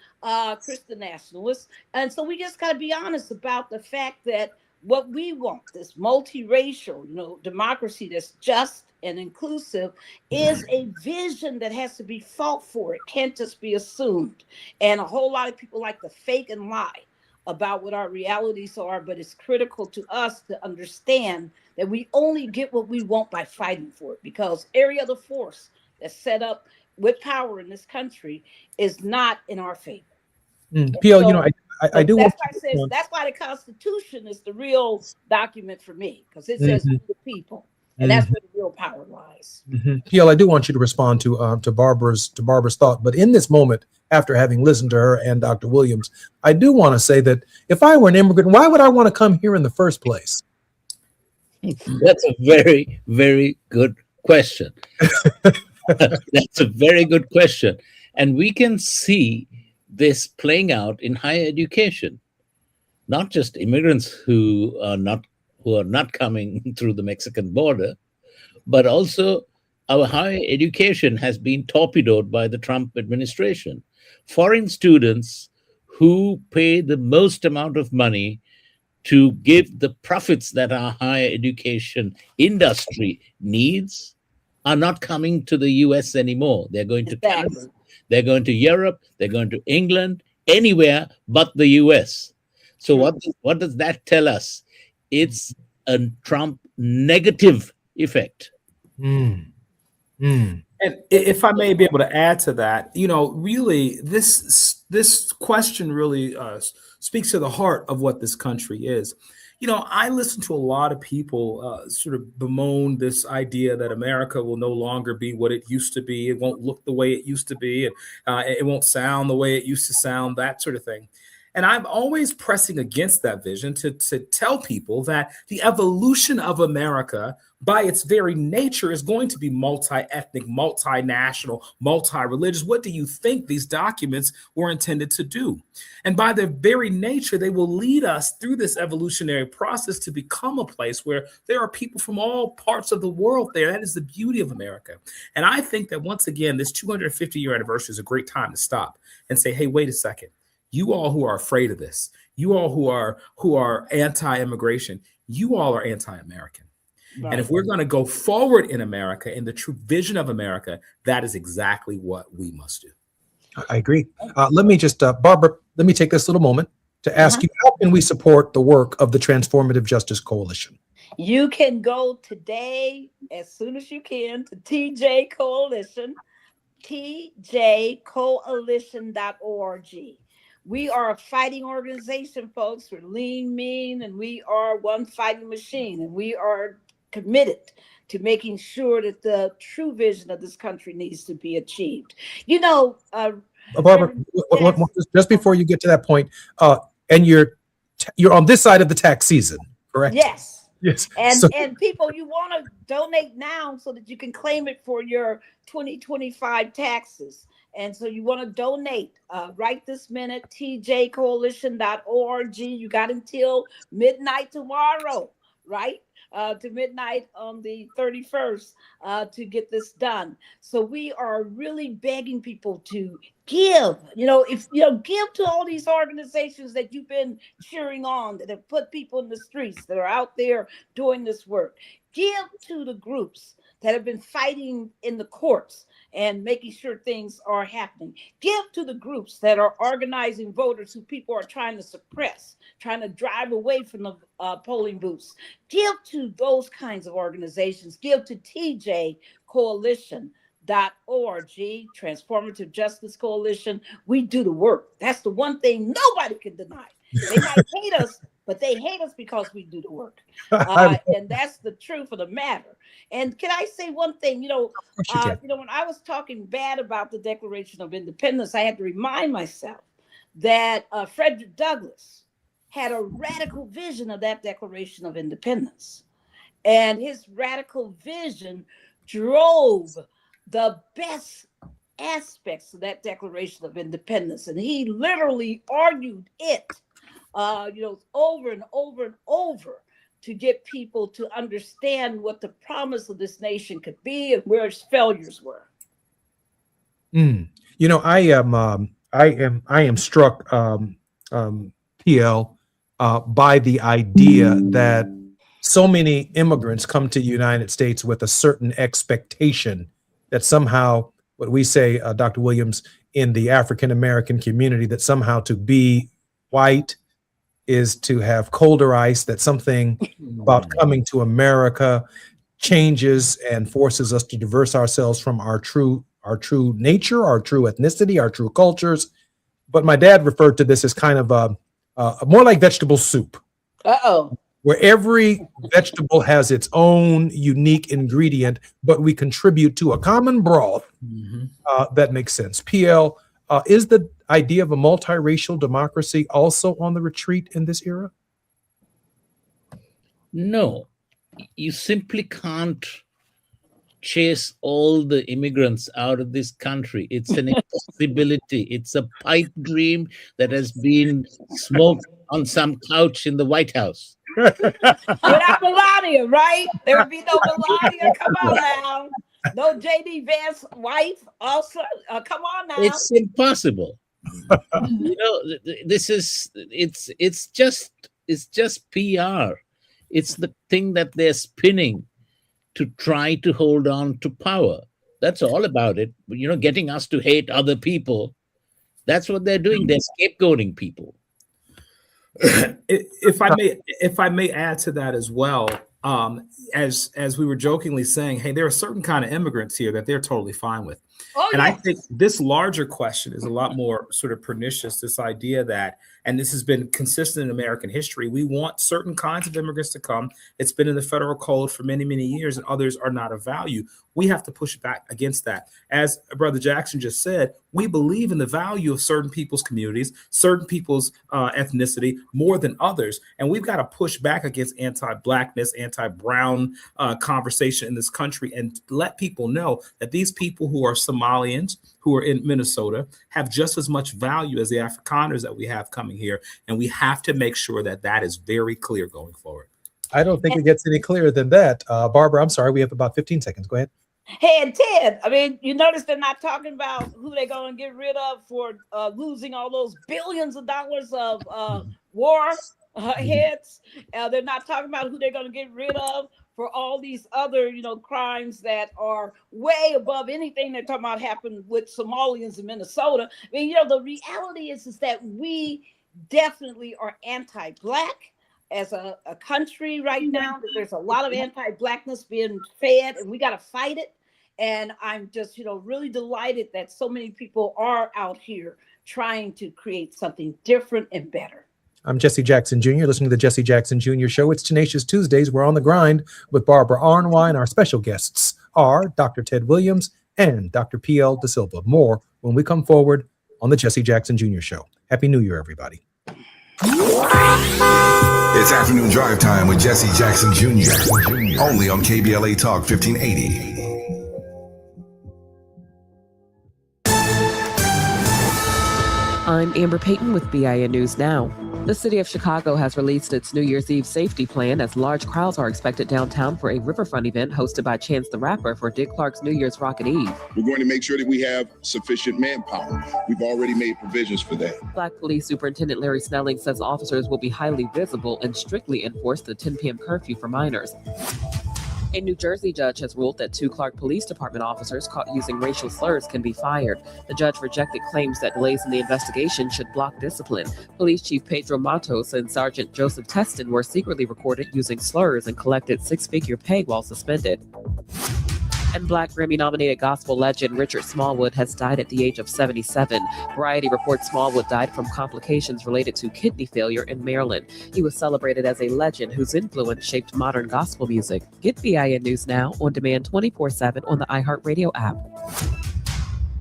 Christian nationalists. And so we just got to be honest about the fact that what we want, this multiracial, democracy that's just and inclusive, is a vision that has to be fought for. It can't just be assumed. And a whole lot of people like to fake and lie about what our realities are, but it's critical to us to understand that we only get what we want by fighting for it, because every other force that's set up with power in this country is not in our favor. P.O., I do want to. That's why the Constitution is the real document for me, because it says we the people, and that's where the real power lies. P.L., I do want you to respond to Barbara's thought, but in this moment, after having listened to her and Dr. Williams, I do want to say that if I were an immigrant, why would I want to come here in the first place? That's a very, very good question. That's a very good question. And we can see this playing out in higher education, not just immigrants who are not coming through the Mexican border, but also our higher education has been torpedoed by the Trump administration. Foreign students who pay the most amount of money to give the profits that our higher education industry needs are not coming to the US anymore. They're going to Canada, they're going to Europe, they're going to England, anywhere but the US. So what does that tell us? It's a Trump negative effect. And if I may be able to add to that, really this question really speaks to the heart of what this country is. I listen to a lot of people sort of bemoan this idea that America will no longer be what it used to be. It won't look the way it used to be. And it won't sound the way it used to sound, that sort of thing. And I'm always pressing against that vision to tell people that the evolution of America, by its very nature, is going to be multi-ethnic, multinational, multi-religious. What do you think these documents were intended to do? And by their very nature, they will lead us through this evolutionary process to become a place where there are people from all parts of the world there. That is the beauty of America. And I think that once again, this 250-year anniversary is a great time to stop and say, hey, wait a second. You all who are afraid of this, you all who are anti-immigration, you all are anti-American. Right. And if we're going to go forward in America, in the true vision of America, that is exactly what we must do. I agree. Let me just, Barbara, let me take this little moment to ask you, how can we support the work of the Transformative Justice Coalition? You can go today, as soon as you can, to TJ Coalition, tjcoalition.org. We are a fighting organization, folks. We're lean, mean, and we are one fighting machine. And we are committed to making sure that the true vision of this country needs to be achieved. Barbara, just before you get to that point, and you're on this side of the tax season, correct? Yes. Yes. And people, you want to donate now so that you can claim it for your 2025 taxes. And so you want to donate right this minute, tjcoalition.org. You got until midnight tomorrow, right? To midnight on the 31st to get this done. So we are really begging people to give, give to all these organizations that you've been cheering on, that have put people in the streets, that are out there doing this work. Give to the groups that have been fighting in the courts and making sure things are happening. Give to the groups that are organizing voters who people are trying to suppress, trying to drive away from the polling booths. Give to those kinds of organizations. Give to tjcoalition.org, Transformative Justice Coalition. We do the work. That's the one thing nobody can deny. They might hate us, but they hate us because we do the work. And that's the truth of the matter. And can I say one thing? When I was talking bad about the Declaration of Independence, I had to remind myself that Frederick Douglass had a radical vision of that Declaration of Independence. And his radical vision drove the best aspects of that Declaration of Independence. And he literally argued it, over and over and over, to get people to understand what the promise of this nation could be and where its failures were. I am struck, PL, by the idea that so many immigrants come to the United States with a certain expectation that somehow, what we say, Dr. Williams, in the African-American community, that somehow to be white is to have colder ice, that something about coming to America changes and forces us to diverse ourselves from our true nature, our true ethnicity, our true cultures. But my dad referred to this as kind of a more like vegetable soup. Where every vegetable has its own unique ingredient, but we contribute to a common broth. That makes sense. PL, is the idea of a multiracial democracy also on the retreat in this era? No, you simply can't chase all the immigrants out of this country. It's an impossibility. It's a pipe dream that has been smoked on some couch in the White House. Without Melania, right? There would be no Melania. Come on now. No J.D. Vance's wife also. Come on now. It's impossible. This is it's just PR. It's the thing that they're spinning to try to hold on to power. That's all about it. Getting us to hate other people. That's what they're doing. They're scapegoating people. If I may add to that as well, as we were jokingly saying, hey, there are certain kind of immigrants here that they're totally fine with. I think this larger question is a lot more sort of pernicious, this idea that, and this has been consistent in American history, we want certain kinds of immigrants to come. It's been in the federal code for many, many years, and others are not of value. We have to push back against that. As Brother Jackson just said, we believe in the value of certain people's communities, certain people's ethnicity more than others. And we've got to push back against anti-Blackness, anti-brown conversation in this country and let people know that these people who are Somalians, who are in Minnesota, have just as much value as the Afrikaners that we have coming here. And we have to make sure that that is very clear going forward. I don't think it gets any clearer than that. Barbara, I'm sorry, we have about 15 seconds. Go ahead. Hey, and Ted, you notice they're not talking about who they're going to get rid of for losing all those billions of dollars of war heads. They're not talking about who they're going to get rid of for all these other, crimes that are way above anything they're talking about happened with Somalians in Minnesota. The reality is that we definitely are anti-Black as a country right now. There's a lot of anti-Blackness being fed, and we got to fight it. And I'm just, really delighted that so many people are out here trying to create something different and better. I'm Jesse Jackson Jr., listening to the Jesse Jackson Jr. Show. It's Tenacious Tuesdays. We're on the grind with Barbara Arnwine. Our special guests are Dr. Ted Williams and Dr. P.L. De Silva. More when we come forward on the Jesse Jackson Jr. Show. Happy New Year, everybody. It's afternoon drive time with Jesse Jackson Jr. Only on KBLA Talk 1580. I'm Amber Payton with BIN News Now. The city of Chicago has released its New Year's Eve safety plan as large crowds are expected downtown for a riverfront event hosted by Chance the Rapper for Dick Clark's New Year's Rockin' Eve. We're going to make sure that we have sufficient manpower. We've already made provisions for that. Black Police Superintendent Larry Snelling says officers will be highly visible and strictly enforce the 10 p.m. curfew for minors. A New Jersey judge has ruled that 2 Clark Police Department officers caught using racial slurs can be fired. The judge rejected claims that delays in the investigation should block discipline. Police Chief Pedro Matos and Sergeant Joseph Teston were secretly recorded using slurs and collected 6-figure pay while suspended. And Black Grammy-nominated gospel legend Richard Smallwood has died at the age of 77. Variety reports Smallwood died from complications related to kidney failure in Maryland. He was celebrated as a legend whose influence shaped modern gospel music. Get BIN News Now on demand 24/7 on the iHeartRadio app.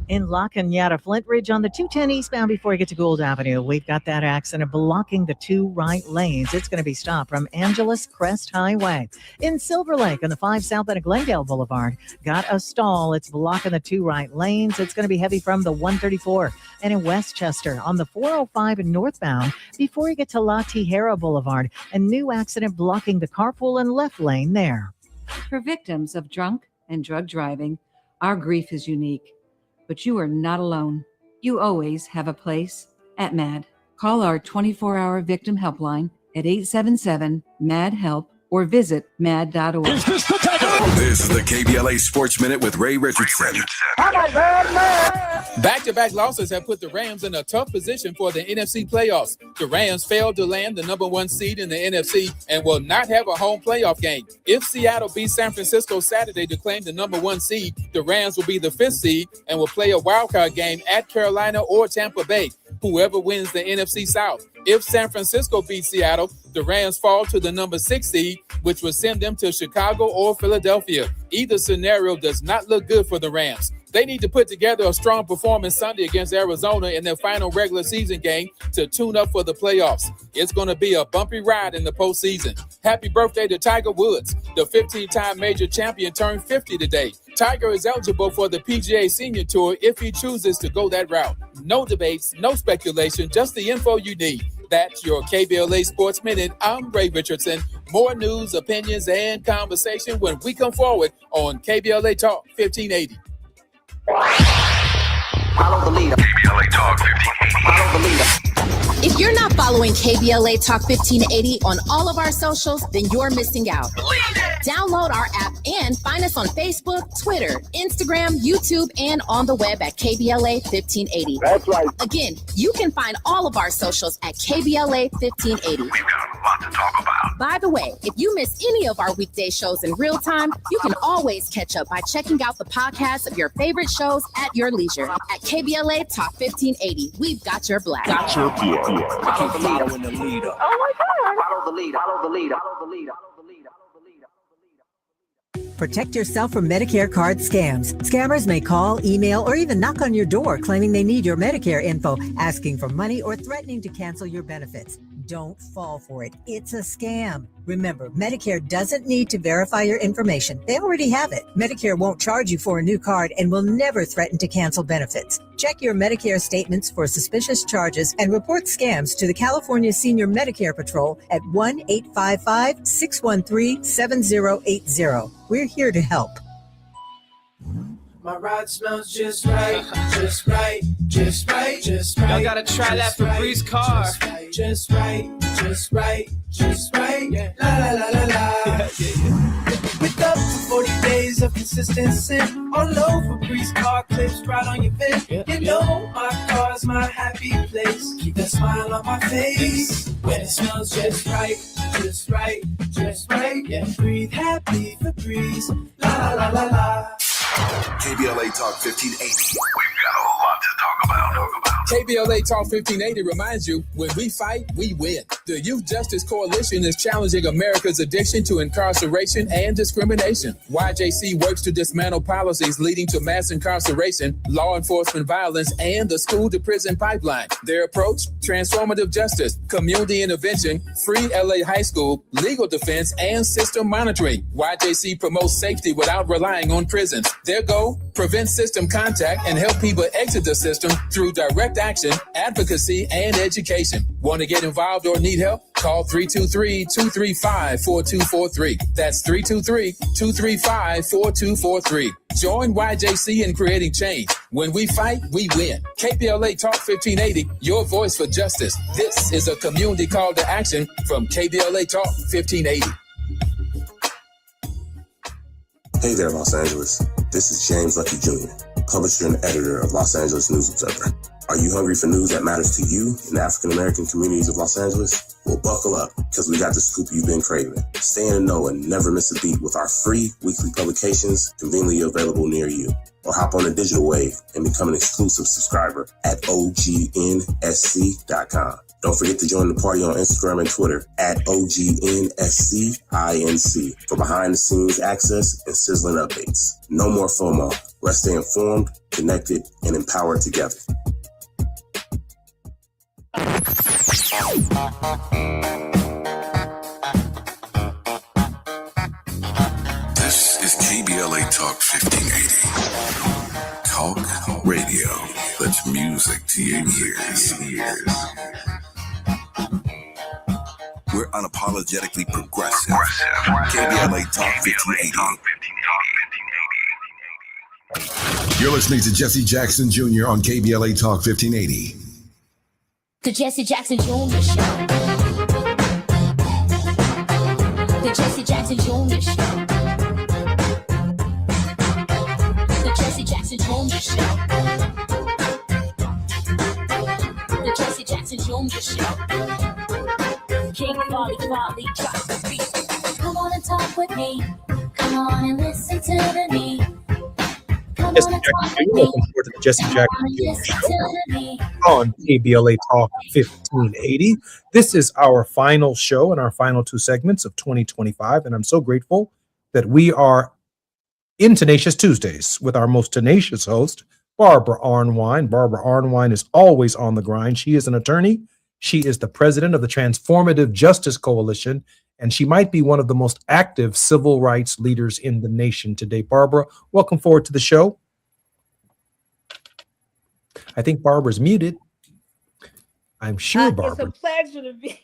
In La Cañada, Flint Ridge on the 210 eastbound before you get to Gould Avenue. We've got that accident blocking the 2 right lanes. It's going to be stopped from Angeles Crest Highway. In Silver Lake on the 5 south at Glendale Boulevard, got a stall. It's blocking the 2 right lanes. It's going to be heavy from the 134. And in Westchester on the 405 and northbound before you get to La Tijera Boulevard, a new accident blocking the carpool and left lane there. For victims of drunk and drug driving, our grief is unique. But you are not alone. You always have a place at MAD. Call our 24-hour victim helpline at 877-MAD-HELP or visit mad.org. This is the KBLA Sports Minute with Ray Richardson. Back-to-back losses have put the Rams in a tough position for the NFC playoffs. The Rams failed to land the number 1 seed in the NFC and will not have a home playoff game. If Seattle beats San Francisco Saturday to claim the number 1 seed, the Rams will be the 5th seed and will play a wildcard game at Carolina or Tampa Bay, whoever wins the NFC South. If San Francisco beats Seattle, the Rams fall to the number 6 seed, which would send them to Chicago or Philadelphia. Either scenario does not look good for the Rams. They need to put together a strong performance Sunday against Arizona in their final regular season game to tune up for the playoffs. It's going to be a bumpy ride in the postseason. Happy birthday to Tiger Woods. The 15-time major champion turned 50 today. Tiger is eligible for the PGA Senior Tour if he chooses to go that route. No debates, no speculation, just the info you need. That's your KBLA Sports Minute. I'm Ray Richardson. More news, opinions, and conversation when we come forward on KBLA Talk 1580. Follow the leader. KBLA Talk 1580. Follow the leader. If you're not following KBLA Talk 1580 on all of our socials, then you're missing out. Download our app and find us on Facebook, Twitter, Instagram, YouTube, and on the web at KBLA 1580. That's right. Again, you can find all of our socials at KBLA 1580. We've got a lot to talk about. By the way, if you miss any of our weekday shows in real time, you can always catch up by checking out the podcast of your favorite shows at your leisure. At KBLA Talk 1580, we've got your black. Got your black. Follow the leader. Following the leader. Oh my God. Follow the leader. Follow the leader. Follow the leader. Protect yourself from Medicare card scams. Scammers may call, email, or even knock on your door claiming they need your Medicare info, asking for money or threatening to cancel your benefits. Don't fall for it. It's a scam. Remember, Medicare doesn't need to verify your information. They already have it. Medicare won't charge you for a new card and will never threaten to cancel benefits. Check your Medicare statements for suspicious charges and report scams to the California Senior Medicare Patrol at 1-855-613-7080. We're here to help. My ride smells just right, just right, just right, just right. Y'all gotta try that Febreze car. Just right, just right, just right. Yeah. La la la la la. With up to 40 days of consistency, all over Febreze car clips right on your fit. Yeah. You know my car's my happy place. Keep that smile on my face when it smells just right, just right, just right. Yeah, breathe happy Febreze. La la la la. KBLA Talk 1580. We've got a lot to talk about. KBLA Talk 1580 reminds you, when we fight, we win. The Youth Justice Coalition is challenging America's addiction to incarceration and discrimination. YJC works to dismantle policies leading to mass incarceration, law enforcement violence, and the school-to-prison pipeline. Their approach, transformative justice, community intervention, free LA high school, legal defense, and system monitoring. YJC promotes safety without relying on prisons. Their goal, prevent system contact and help people exit the system through direct action, advocacy, and education. Want to get involved or need help? Call 323-235-4243. That's 323-235-4243. Join YJC in creating change. When we fight, we win. KBLA Talk 1580, your voice for justice. This is a community call to action from KBLA Talk 1580. Hey there, Los Angeles. This is James Lucky Jr., publisher and editor of Los Angeles News Observer. Are you hungry for news that matters to you in the African-American communities of Los Angeles? Well, buckle up, because we got the scoop you've been craving. Stay in the know and never miss a beat with our free weekly publications conveniently available near you. Or hop on the digital wave and become an exclusive subscriber at OGNSC.com. Don't forget to join the party on Instagram and Twitter at OGNSCINC for behind-the-scenes access and sizzling updates. No more FOMO. Let's stay informed, connected, and empowered together. This is KBLA Talk 1580. Talk radio. That's music to your ears. We're unapologetically progressive. KBLA Talk 1580. You're listening to Jesse Jackson Jr. on KBLA Talk 1580. The Jesse Jackson Jr. Show. The Jesse Jackson Jr. Show. The Jesse Jackson Jr. Show. The Jesse Jackson Jr. Show. King Folly, drop the beat. Come on and talk with me. Come on and listen to the need. Jesse Jackson Jr. Welcome forward to the Jesse Jackson Jr. Show on KBLA Talk 1580. This is our final show and our final two segments of 2025, and I'm so grateful that we are in Tenacious Tuesdays with our most tenacious host, Barbara Arnwine. Barbara Arnwine is always on the grind. She is an attorney. She is the president of the Transformative Justice Coalition, and she might be one of the most active civil rights leaders in the nation today. Barbara, welcome forward to the show. I think Barbara's muted. I'm sure, Barbara. It's a pleasure to be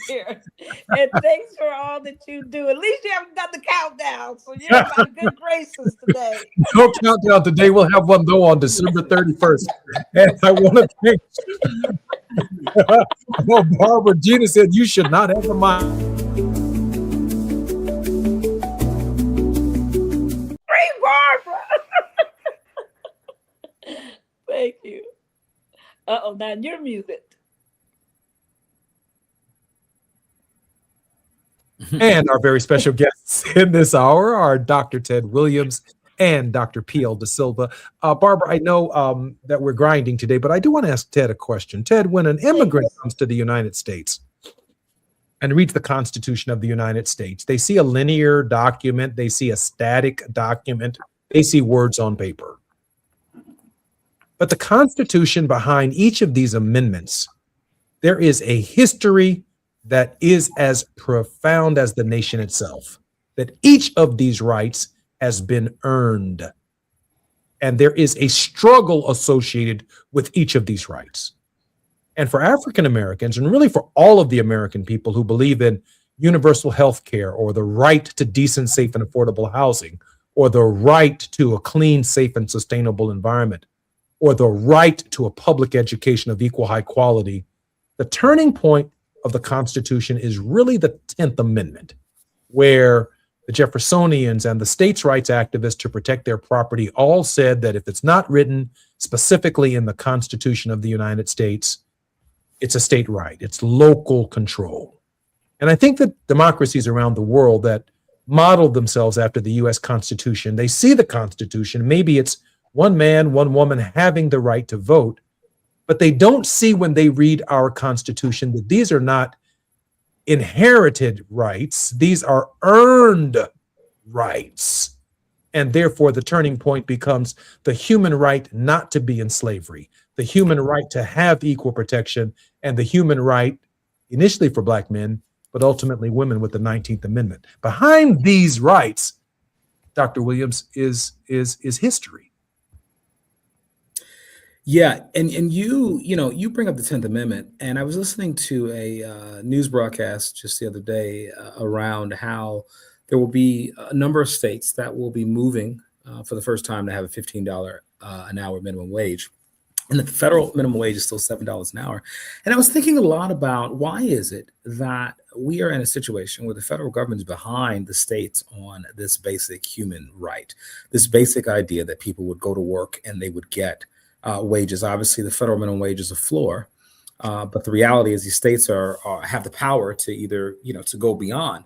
here. And thanks for all that you do. At least you haven't done the countdown, so you're in my good graces today. No countdown today. We'll have one, though, on December 31st. And I want to thank well, Barbara, Gina said you should not have a mind. Free Barbara. Thank you. Uh-oh, now you're muted. And our very special guests in this hour are Dr. Ted Williams and Dr. P.L. Da Silva. Barbara, I know that we're grinding today, but I do want to ask Ted a question. Ted, when an immigrant comes to the United States and reads the Constitution of the United States, they see a linear document, they see a static document, they see words on paper. But the Constitution behind each of these amendments, there is a history that is as profound as the nation itself, that each of these rights has been earned. And there is a struggle associated with each of these rights. And for African Americans, and really for all of the American people who believe in universal health care, or the right to decent, safe, and affordable housing, or the right to a clean, safe, and sustainable environment, or the right to a public education of equal high quality, the turning point of the Constitution is really the 10th Amendment, where the Jeffersonians and the states' rights activists to protect their property all said that if it's not written specifically in the Constitution of the United States, it's a state right. It's local control. And I think that democracies around the world that modeled themselves after the U.S. Constitution, they see the Constitution, maybe it's one man, one woman having the right to vote, but they don't see when they read our Constitution that these are not inherited rights. These are earned rights. And therefore, the turning point becomes the human right not to be in slavery, the human right to have equal protection, and the human right, initially for Black men, but ultimately women with the 19th Amendment. Behind these rights, Dr. Williams, is history. Yeah, and you bring up the 10th Amendment, and I was listening to a news broadcast just the other day around how there will be a number of states that will be moving for the first time to have a $15 an hour minimum wage. And the federal minimum wage is still $7 an hour. And I was thinking a lot about why is it that we are in a situation where the federal government is behind the states on this basic human right, this basic idea that people would go to work and they would get wages. Obviously, the federal minimum wage is a floor, but the reality is these states have the power to either, to go beyond.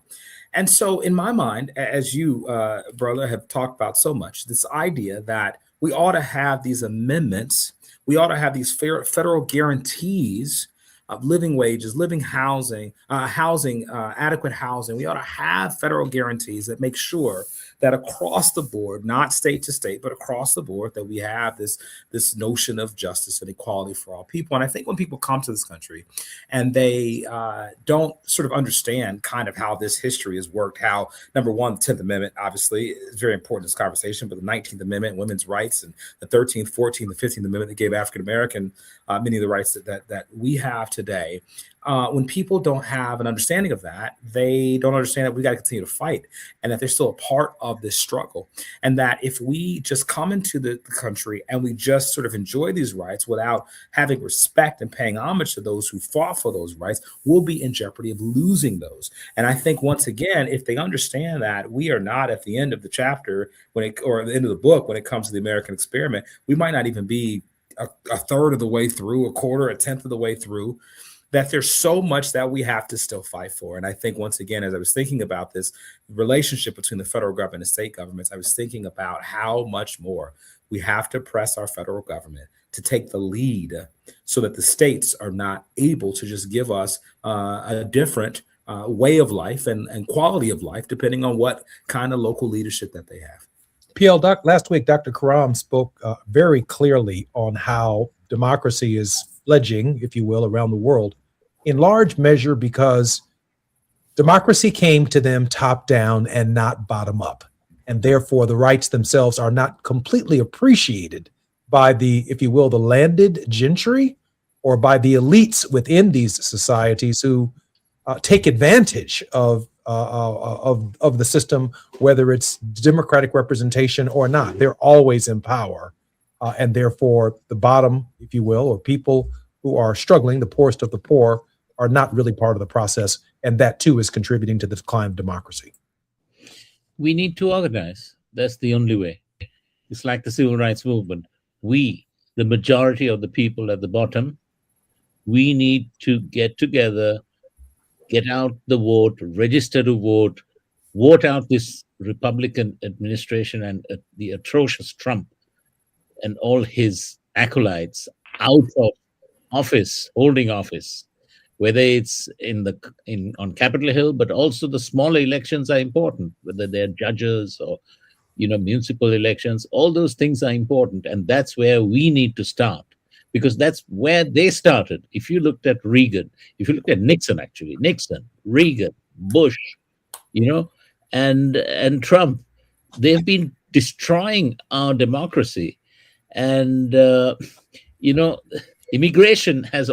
And so in my mind, as you, brother, have talked about so much, this idea that we ought to have these amendments, we ought to have these federal guarantees of living wages, living housing, adequate housing. We ought to have federal guarantees that make sure that across the board, not state to state, but across the board, that we have this notion of justice and equality for all people. And I think when people come to this country and they don't sort of understand kind of how this history has worked, how, number one, the 10th Amendment, obviously, is very important in this conversation, but the 19th Amendment, women's rights, and the 13th, 14th, the 15th Amendment that gave African-American many of the rights that we have today. When people don't have an understanding of that, they don't understand that we got to continue to fight and that they're still a part of this struggle. And that if we just come into the country and we just sort of enjoy these rights without having respect and paying homage to those who fought for those rights, we'll be in jeopardy of losing those. And I think, once again, if they understand that we are not at the end of the chapter or the end of the book when it comes to the American experiment, we might not even be a third of the way through, a quarter, a tenth of the way through, that there's so much that we have to still fight for. And I think, once again, as I was thinking about this relationship between the federal government and state governments, I was thinking about how much more we have to press our federal government to take the lead so that the states are not able to just give us a different way of life and quality of life, depending on what kind of local leadership that they have. PL, last week, Dr. Karam spoke very clearly on how democracy is fledging, if you will, around the world, in large measure because democracy came to them top down and not bottom up. And therefore, the rights themselves are not completely appreciated by the, if you will, the landed gentry or by the elites within these societies who take advantage of the system, whether it's democratic representation or not. They're always in power. And therefore, the bottom, if you will, or people who are struggling, the poorest of the poor, are not really part of the process. And that, too, is contributing to the decline of democracy. We need to organize. That's the only way. It's like the civil rights movement. We, the majority of the people at the bottom, we need to get together, get out the vote, register to vote out this Republican administration and the atrocious Trump and all his acolytes out of office, holding office, whether it's on Capitol Hill, but also the smaller elections are important, whether they're judges or municipal elections. All those things are important, and that's where we need to start, because that's where they started. If you looked at Reagan, if you looked at Nixon, Reagan, Bush, and Trump, they've been destroying our democracy. And immigration has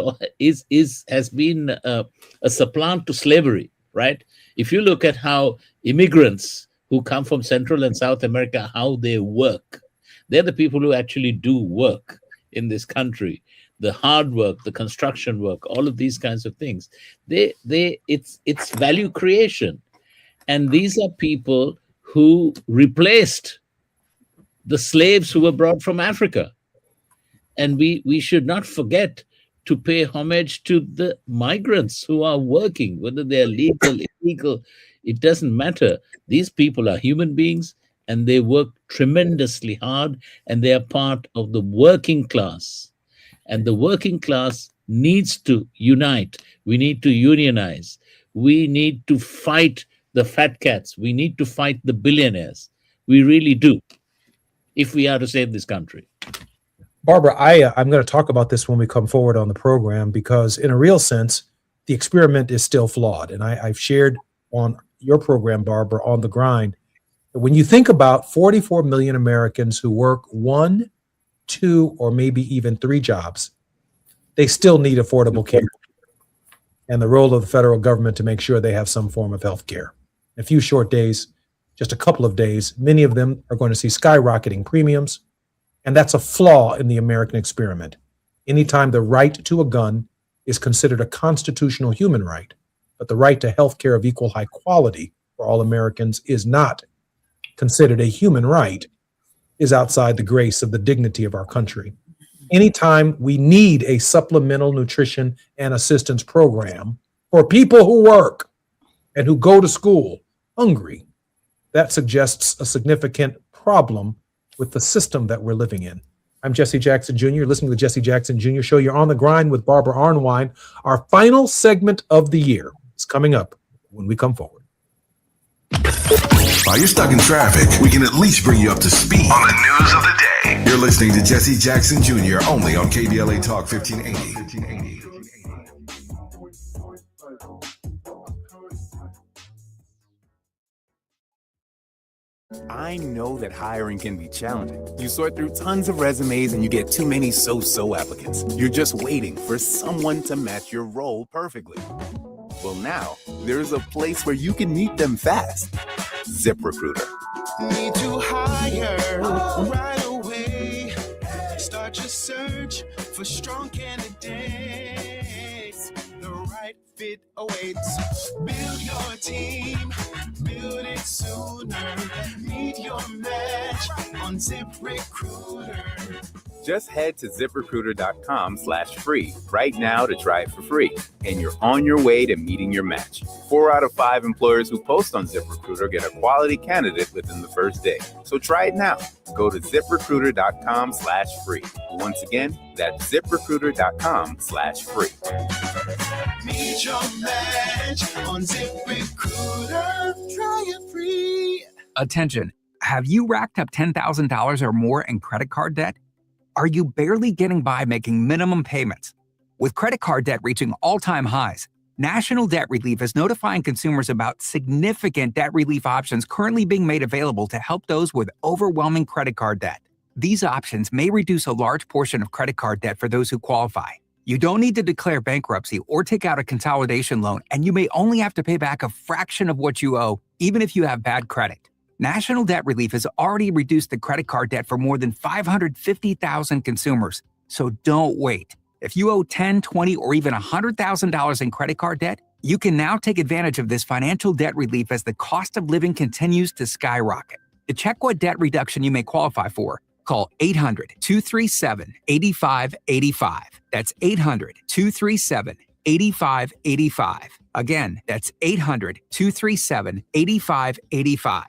been a supplant to slavery, right? If you look at how immigrants who come from Central and South America, how they work, they're the people who actually do work in this country. The hard work, the construction work, all of these kinds of things. It's value creation, and these are people who replaced the slaves who were brought from Africa. And we should not forget to pay homage to the migrants who are working, whether they're legal, illegal, it doesn't matter. These people are human beings and they work tremendously hard, and they are part of the working class. And the working class needs to unite. We need to unionize. We need to fight the fat cats. We need to fight the billionaires. We really do, if we are to save this country. Barbara, I'm going to talk about this when we come forward on the program, because in a real sense, the experiment is still flawed. And I've shared on your program, Barbara, On the Grind, when you think about 44 million Americans who work 1 2 or maybe even 3 jobs, they still need affordable care, and the role of the federal government to make sure they have some form of health care. In a few short days, just a couple of days, many of them are going to see skyrocketing premiums, and that's a flaw in the American experiment. Anytime the right to a gun is considered a constitutional human right, but the right to health care of equal high quality for all Americans is not considered a human right, is outside the grace of the dignity of our country. Anytime we need a supplemental nutrition and assistance program for people who work and who go to school hungry, that suggests a significant problem with the system that we're living in. I'm Jesse Jackson Jr. You're listening to the Jesse Jackson Jr. Show. You're on the grind with Barbara Arnwine. Our final segment of the year is coming up when we come forward. While you're stuck in traffic, we can at least bring you up to speed on the news of the day. You're listening to Jesse Jackson Jr. only on KBLA Talk 1580. I know that hiring can be challenging. You sort through tons of resumes and you get too many so-so applicants. You're just waiting for someone to match your role perfectly. Well, now there's a place where you can meet them fast. ZipRecruiter. Need to hire right away. Start your search for strong candidates. The right fit awaits. Build your team, build it sooner. Meet your match on ZipRecruiter. Just head to ZipRecruiter.com/free right now to try it for free. And you're on your way to meeting your match. 4 out of 5 employers who post on ZipRecruiter get a quality candidate within the first day. So try it now. Go to ZipRecruiter.com/free. Once again, that's ZipRecruiter.com/free. Meet your match on ZipRecruiter. Try it free. Attention. Have you racked up $10,000 or more in credit card debt? Are you barely getting by making minimum payments? With credit card debt reaching all-time highs, National Debt Relief is notifying consumers about significant debt relief options currently being made available to help those with overwhelming credit card debt. These options may reduce a large portion of credit card debt for those who qualify. You don't need to declare bankruptcy or take out a consolidation loan, and you may only have to pay back a fraction of what you owe, even if you have bad credit. National Debt Relief has already reduced the credit card debt for more than 550,000 consumers. So don't wait. If you owe $10,000, $20,000, or even $100,000 in credit card debt, you can now take advantage of this financial debt relief as the cost of living continues to skyrocket. To check what debt reduction you may qualify for, call 800-237-8585. That's 800-237-8585. Again, that's 800-237-8585.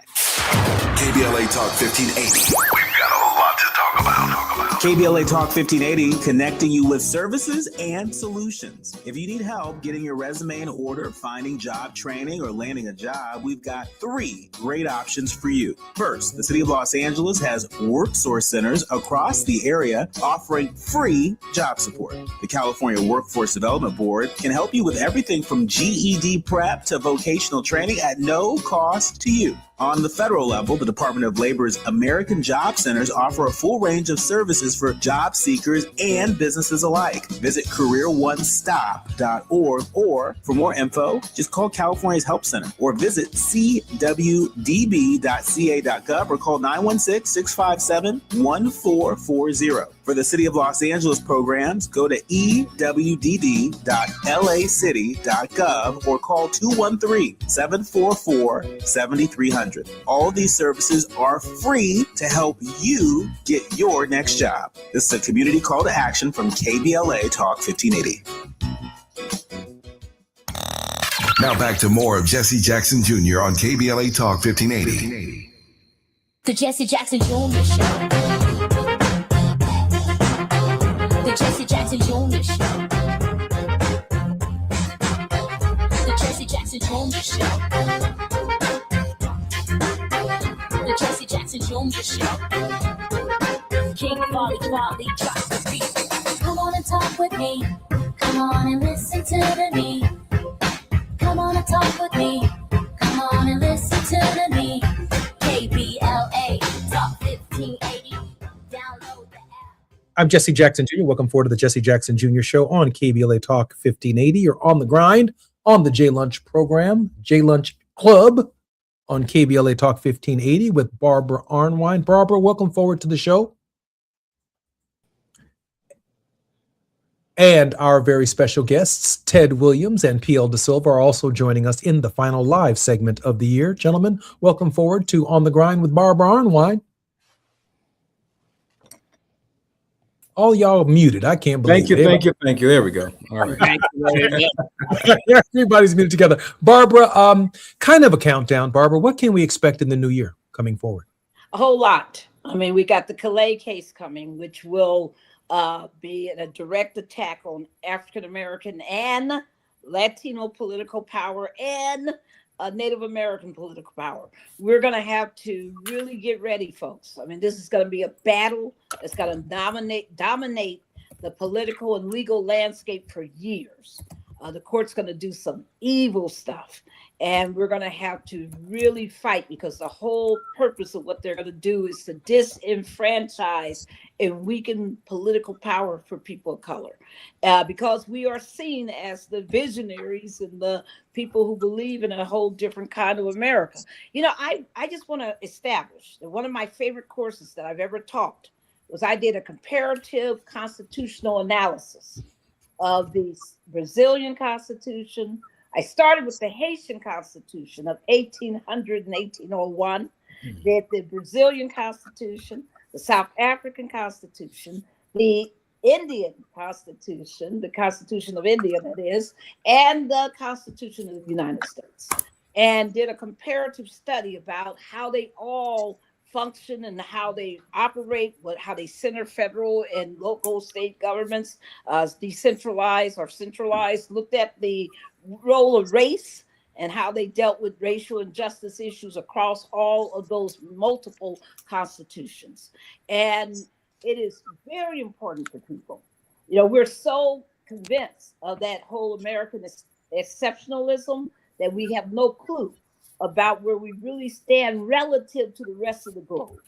KBLA Talk 1580. We've got a lot to talk about. KBLA Talk 1580, connecting you with services and solutions. If you need help getting your resume in order, finding job training, or landing a job, we've got 3 great options for you. First, the City of Los Angeles has WorkSource centers across the area offering free job support. The California Workforce Development Board can help you with everything from GED prep to vocational training at no cost to you. On the federal level, the Department of Labor's American Job Centers offer a full range of services for job seekers and businesses alike. Visit careeronestop.org, or for more info, just call California's Help Center or visit cwdb.ca.gov or call 916-657-1440. For the City of Los Angeles programs, go to ewd.lacity.gov or call 213-744-7300. All these services are free to help you get your next job. This is a community call to action from KBLA Talk 1580. Now back to more of Jesse Jackson Jr. on KBLA Talk 1580. The Jesse Jackson Jr. Show. The Jesse Jackson Jr. Show. The Jesse Jackson Jr. Show. The Jesse Jackson Jr. Show. King Volley drops the beat. Come on and talk with me. Come on and listen to the need. Come on and talk with me. Come on and listen to the need. KBLA Talk 1580. Download the app. I'm Jesse Jackson Jr. Welcome forward to the Jesse Jackson Jr. Show on KBLA Talk 1580. You're on the grind on the J Lunch program, J Lunch Club on KBLA Talk 1580 with Barbara Arnwine. Barbara, welcome forward to the show. And our very special guests, Ted Williams and PL De Silva, are also joining us in the final live segment of the year. Gentlemen, welcome forward to On the Grind with Barbara Arnwine. All y'all muted. I can't believe it. Thank you. There we go. All right. Thank you very much. Everybody's muted together. Barbara, kind of a countdown. Barbara, what can we expect in the new year coming forward? A whole lot. I mean, we got the Calais case coming, which will be a direct attack on African American and Latino political power and Native American political power. We're going to have to really get ready, folks. I mean, this is going to be a battle that's going to dominate the political and legal landscape for years. The court's going to do some evil stuff, and we're going to have to really fight, because the whole purpose of what they're going to do is to disenfranchise and weaken political power for people of color, because we are seen as the visionaries and the people who believe in a whole different kind of America. You know, I just want to establish that one of my favorite courses that I've ever taught was I did a comparative constitutional analysis of the Brazilian Constitution. I started with the Haitian Constitution of 1800 and 1801, did the Brazilian Constitution, the South African Constitution, the Indian Constitution, the Constitution of India, that is, and the Constitution of the United States, and did a comparative study about how they all function and how they operate, how they center federal and local state governments, decentralized or centralized, looked at the role of race and how they dealt with racial injustice issues across all of those multiple constitutions. And it is very important for people. You know, we're so convinced of that whole American exceptionalism that we have no clue about where we really stand relative to the rest of the globe.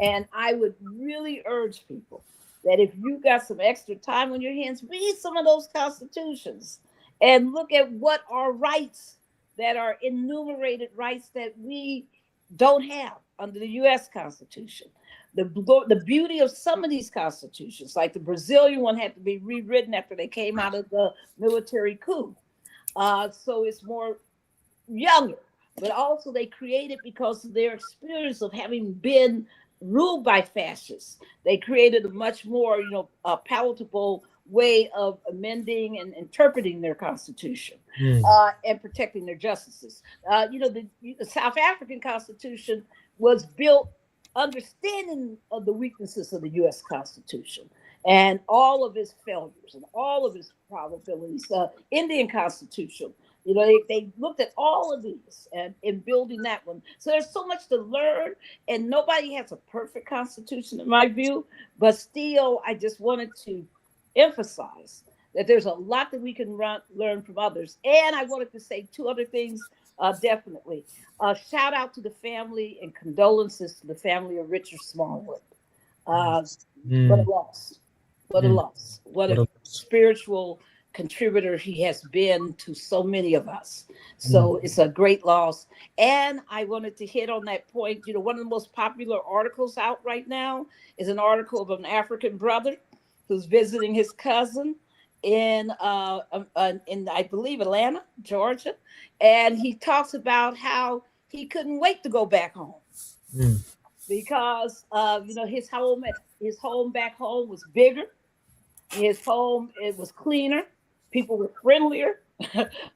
And I would really urge people that if you got some extra time on your hands, read some of those constitutions and look at what are rights that are enumerated, rights that we don't have under the U.S. Constitution. The beauty of some of these constitutions, like the Brazilian one, had to be rewritten after they came out of the military coup. So it's more younger. But also they created, because of their experience of having been ruled by fascists, they created a much more, palatable way of amending and interpreting their constitution and protecting their justices. The South African Constitution was built understanding of the weaknesses of the U.S. Constitution and all of its failures and all of its probabilities. Indian Constitution, they looked at all of these and in building that one. So there's so much to learn, and nobody has a perfect constitution in my view, but still, I just wanted to emphasize that there's a lot that we can learn from others. And I wanted to say two other things, definitely. Shout out to the family and condolences to the family of Richard Smallwood. What a loss. What a loss. What a spiritual contributor he has been to so many of us. So it's a great loss. And I wanted to hit on that point. One of the most popular articles out right now is an article of an African brother who's visiting his cousin in I believe Atlanta, Georgia. And he talks about how he couldn't wait to go back home because his home back home was bigger. His home, it was cleaner. People were friendlier,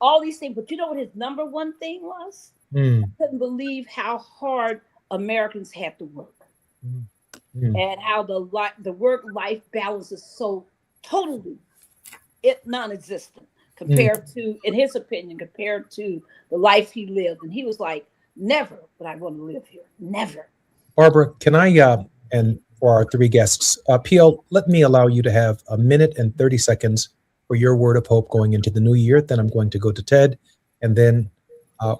all these things. But you know what his number one thing was? I couldn't believe how hard Americans had to work and how the work-life balance is so totally non-existent compared to, in his opinion, compared to the life he lived. And he was like, never would I want to live here. Never. Barbara, can I, and for our three guests, PL, let me allow you to have a minute and 30 seconds for your word of hope going into the new year. Then I'm going to go to Ted, and then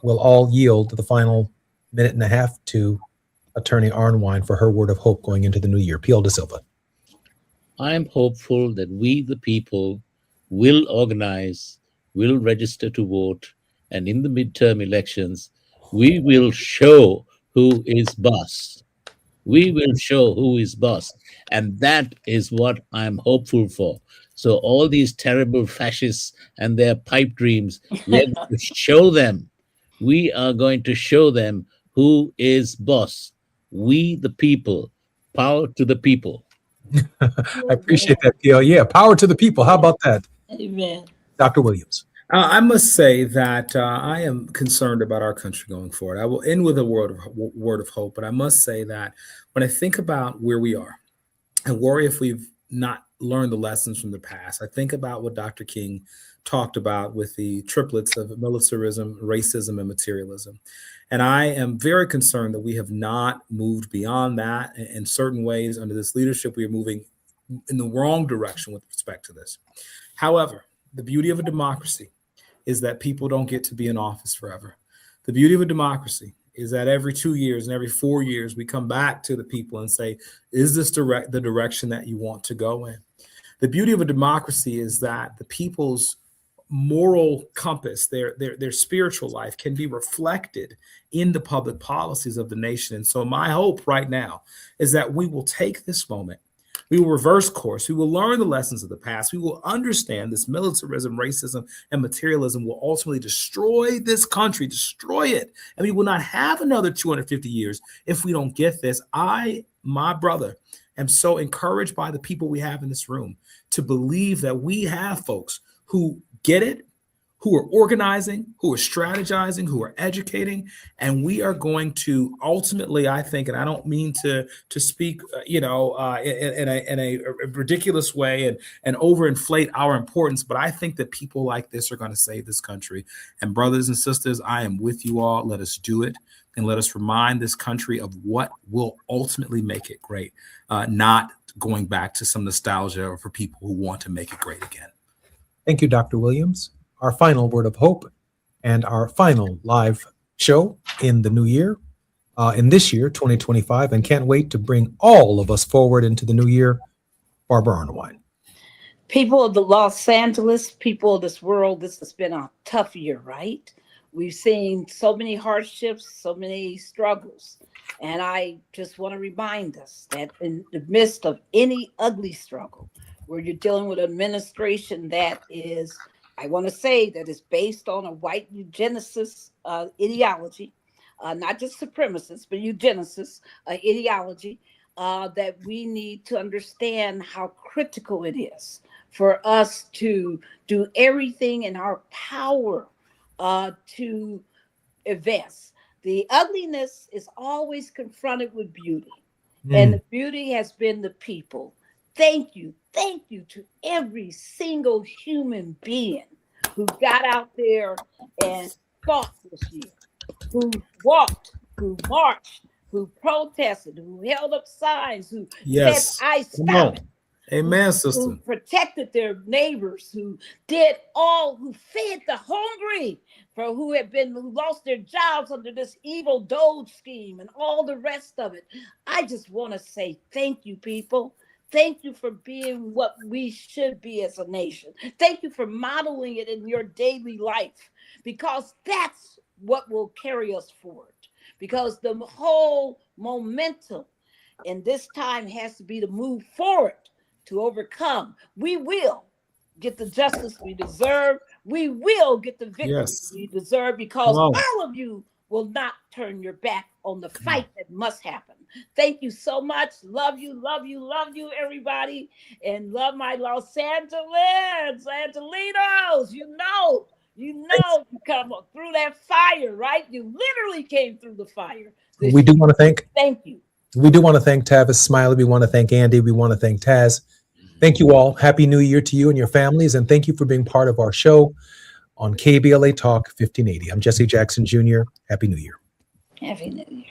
we'll all yield the final minute and a half to Attorney Arnwine for her word of hope going into the new year. PL De Silva. I'm hopeful that we, the people, will organize, will register to vote, and in the midterm elections, we will show who is boss. We will show who is boss. And that is what I'm hopeful for. So all these terrible fascists and their pipe dreams, we're going to show them. We are going to show them who is boss. We, the people. Power to the people. I appreciate that, Gail. Yeah, power to the people. How about that? Amen. Dr. Williams. I must say that I am concerned about our country going forward. I will end with a word of hope, but I must say that when I think about where we are, I worry if we've not learned the lessons from the past. I think about what Dr. King talked about with the triplets of militarism, racism, and materialism. And I am very concerned that we have not moved beyond that. In certain ways, under this leadership, we are moving in the wrong direction with respect to this. However, the beauty of a democracy is that people don't get to be in office forever. The beauty of a democracy is that every 2 years and every 4 years, we come back to the people and say, is this the direction that you want to go in? The beauty of a democracy is that the people's moral compass, their spiritual life can be reflected in the public policies of the nation. And so my hope right now is that we will take this moment. We will reverse course. We will learn the lessons of the past. We will understand this militarism, racism, and materialism will ultimately destroy this country, destroy it. And we will not have another 250 years if we don't get this. My brother, am so encouraged by the people we have in this room to believe that we have folks who get it, who are organizing, who are strategizing, who are educating, and we are going to ultimately, I think, and I don't mean to speak, in a ridiculous way and overinflate our importance, but I think that people like this are going to save this country. And brothers and sisters, I am with you all. Let us do it, and let us remind this country of what will ultimately make it great, not going back to some nostalgia for people who want to make it great again. Thank you, Dr. Williams. Our final word of hope and our final live show in the new year, in this year, 2025, and can't wait to bring all of us forward into the new year. Barbara Arnwine. People of the Los Angeles, people of this world, this has been a tough year, right? We've seen so many hardships, so many struggles. And I just want to remind us that in the midst of any ugly struggle, where you're dealing with an administration that is, I want to say that it's based on a white eugenicist ideology, not just supremacist, but eugenicist ideology, that we need to understand how critical it is for us to do everything in our power to advance. The ugliness is always confronted with beauty, and the beauty has been the people. Thank you to every single human being who got out there and fought this year, who walked, who marched, who protested, who held up signs, who said, I stop it. Amen, sister. Who protected their neighbors, who did all, who fed the hungry, who lost their jobs under this evil Doge scheme and all the rest of it. I just want to say thank you, people. Thank you for being what we should be as a nation. Thank you for modeling it in your daily life, because that's what will carry us forward. Because the whole momentum in this time has to be to move forward, to overcome. We will get the justice we deserve. We will get the victory we deserve, because all of you will not turn your back on the fight that must happen. Thank you so much. Love you, everybody. And love my Los Angeles, Angelinos. You know, you come through that fire, right? You literally came through the fire. We do want to thank. Thank you. We do want to thank Tavis Smiley. We want to thank Andy. We want to thank Taz. Thank you all. Happy New Year to you and your families. And thank you for being part of our show on KBLA Talk 1580. I'm Jesse Jackson Jr. Happy New Year. Happy New Year.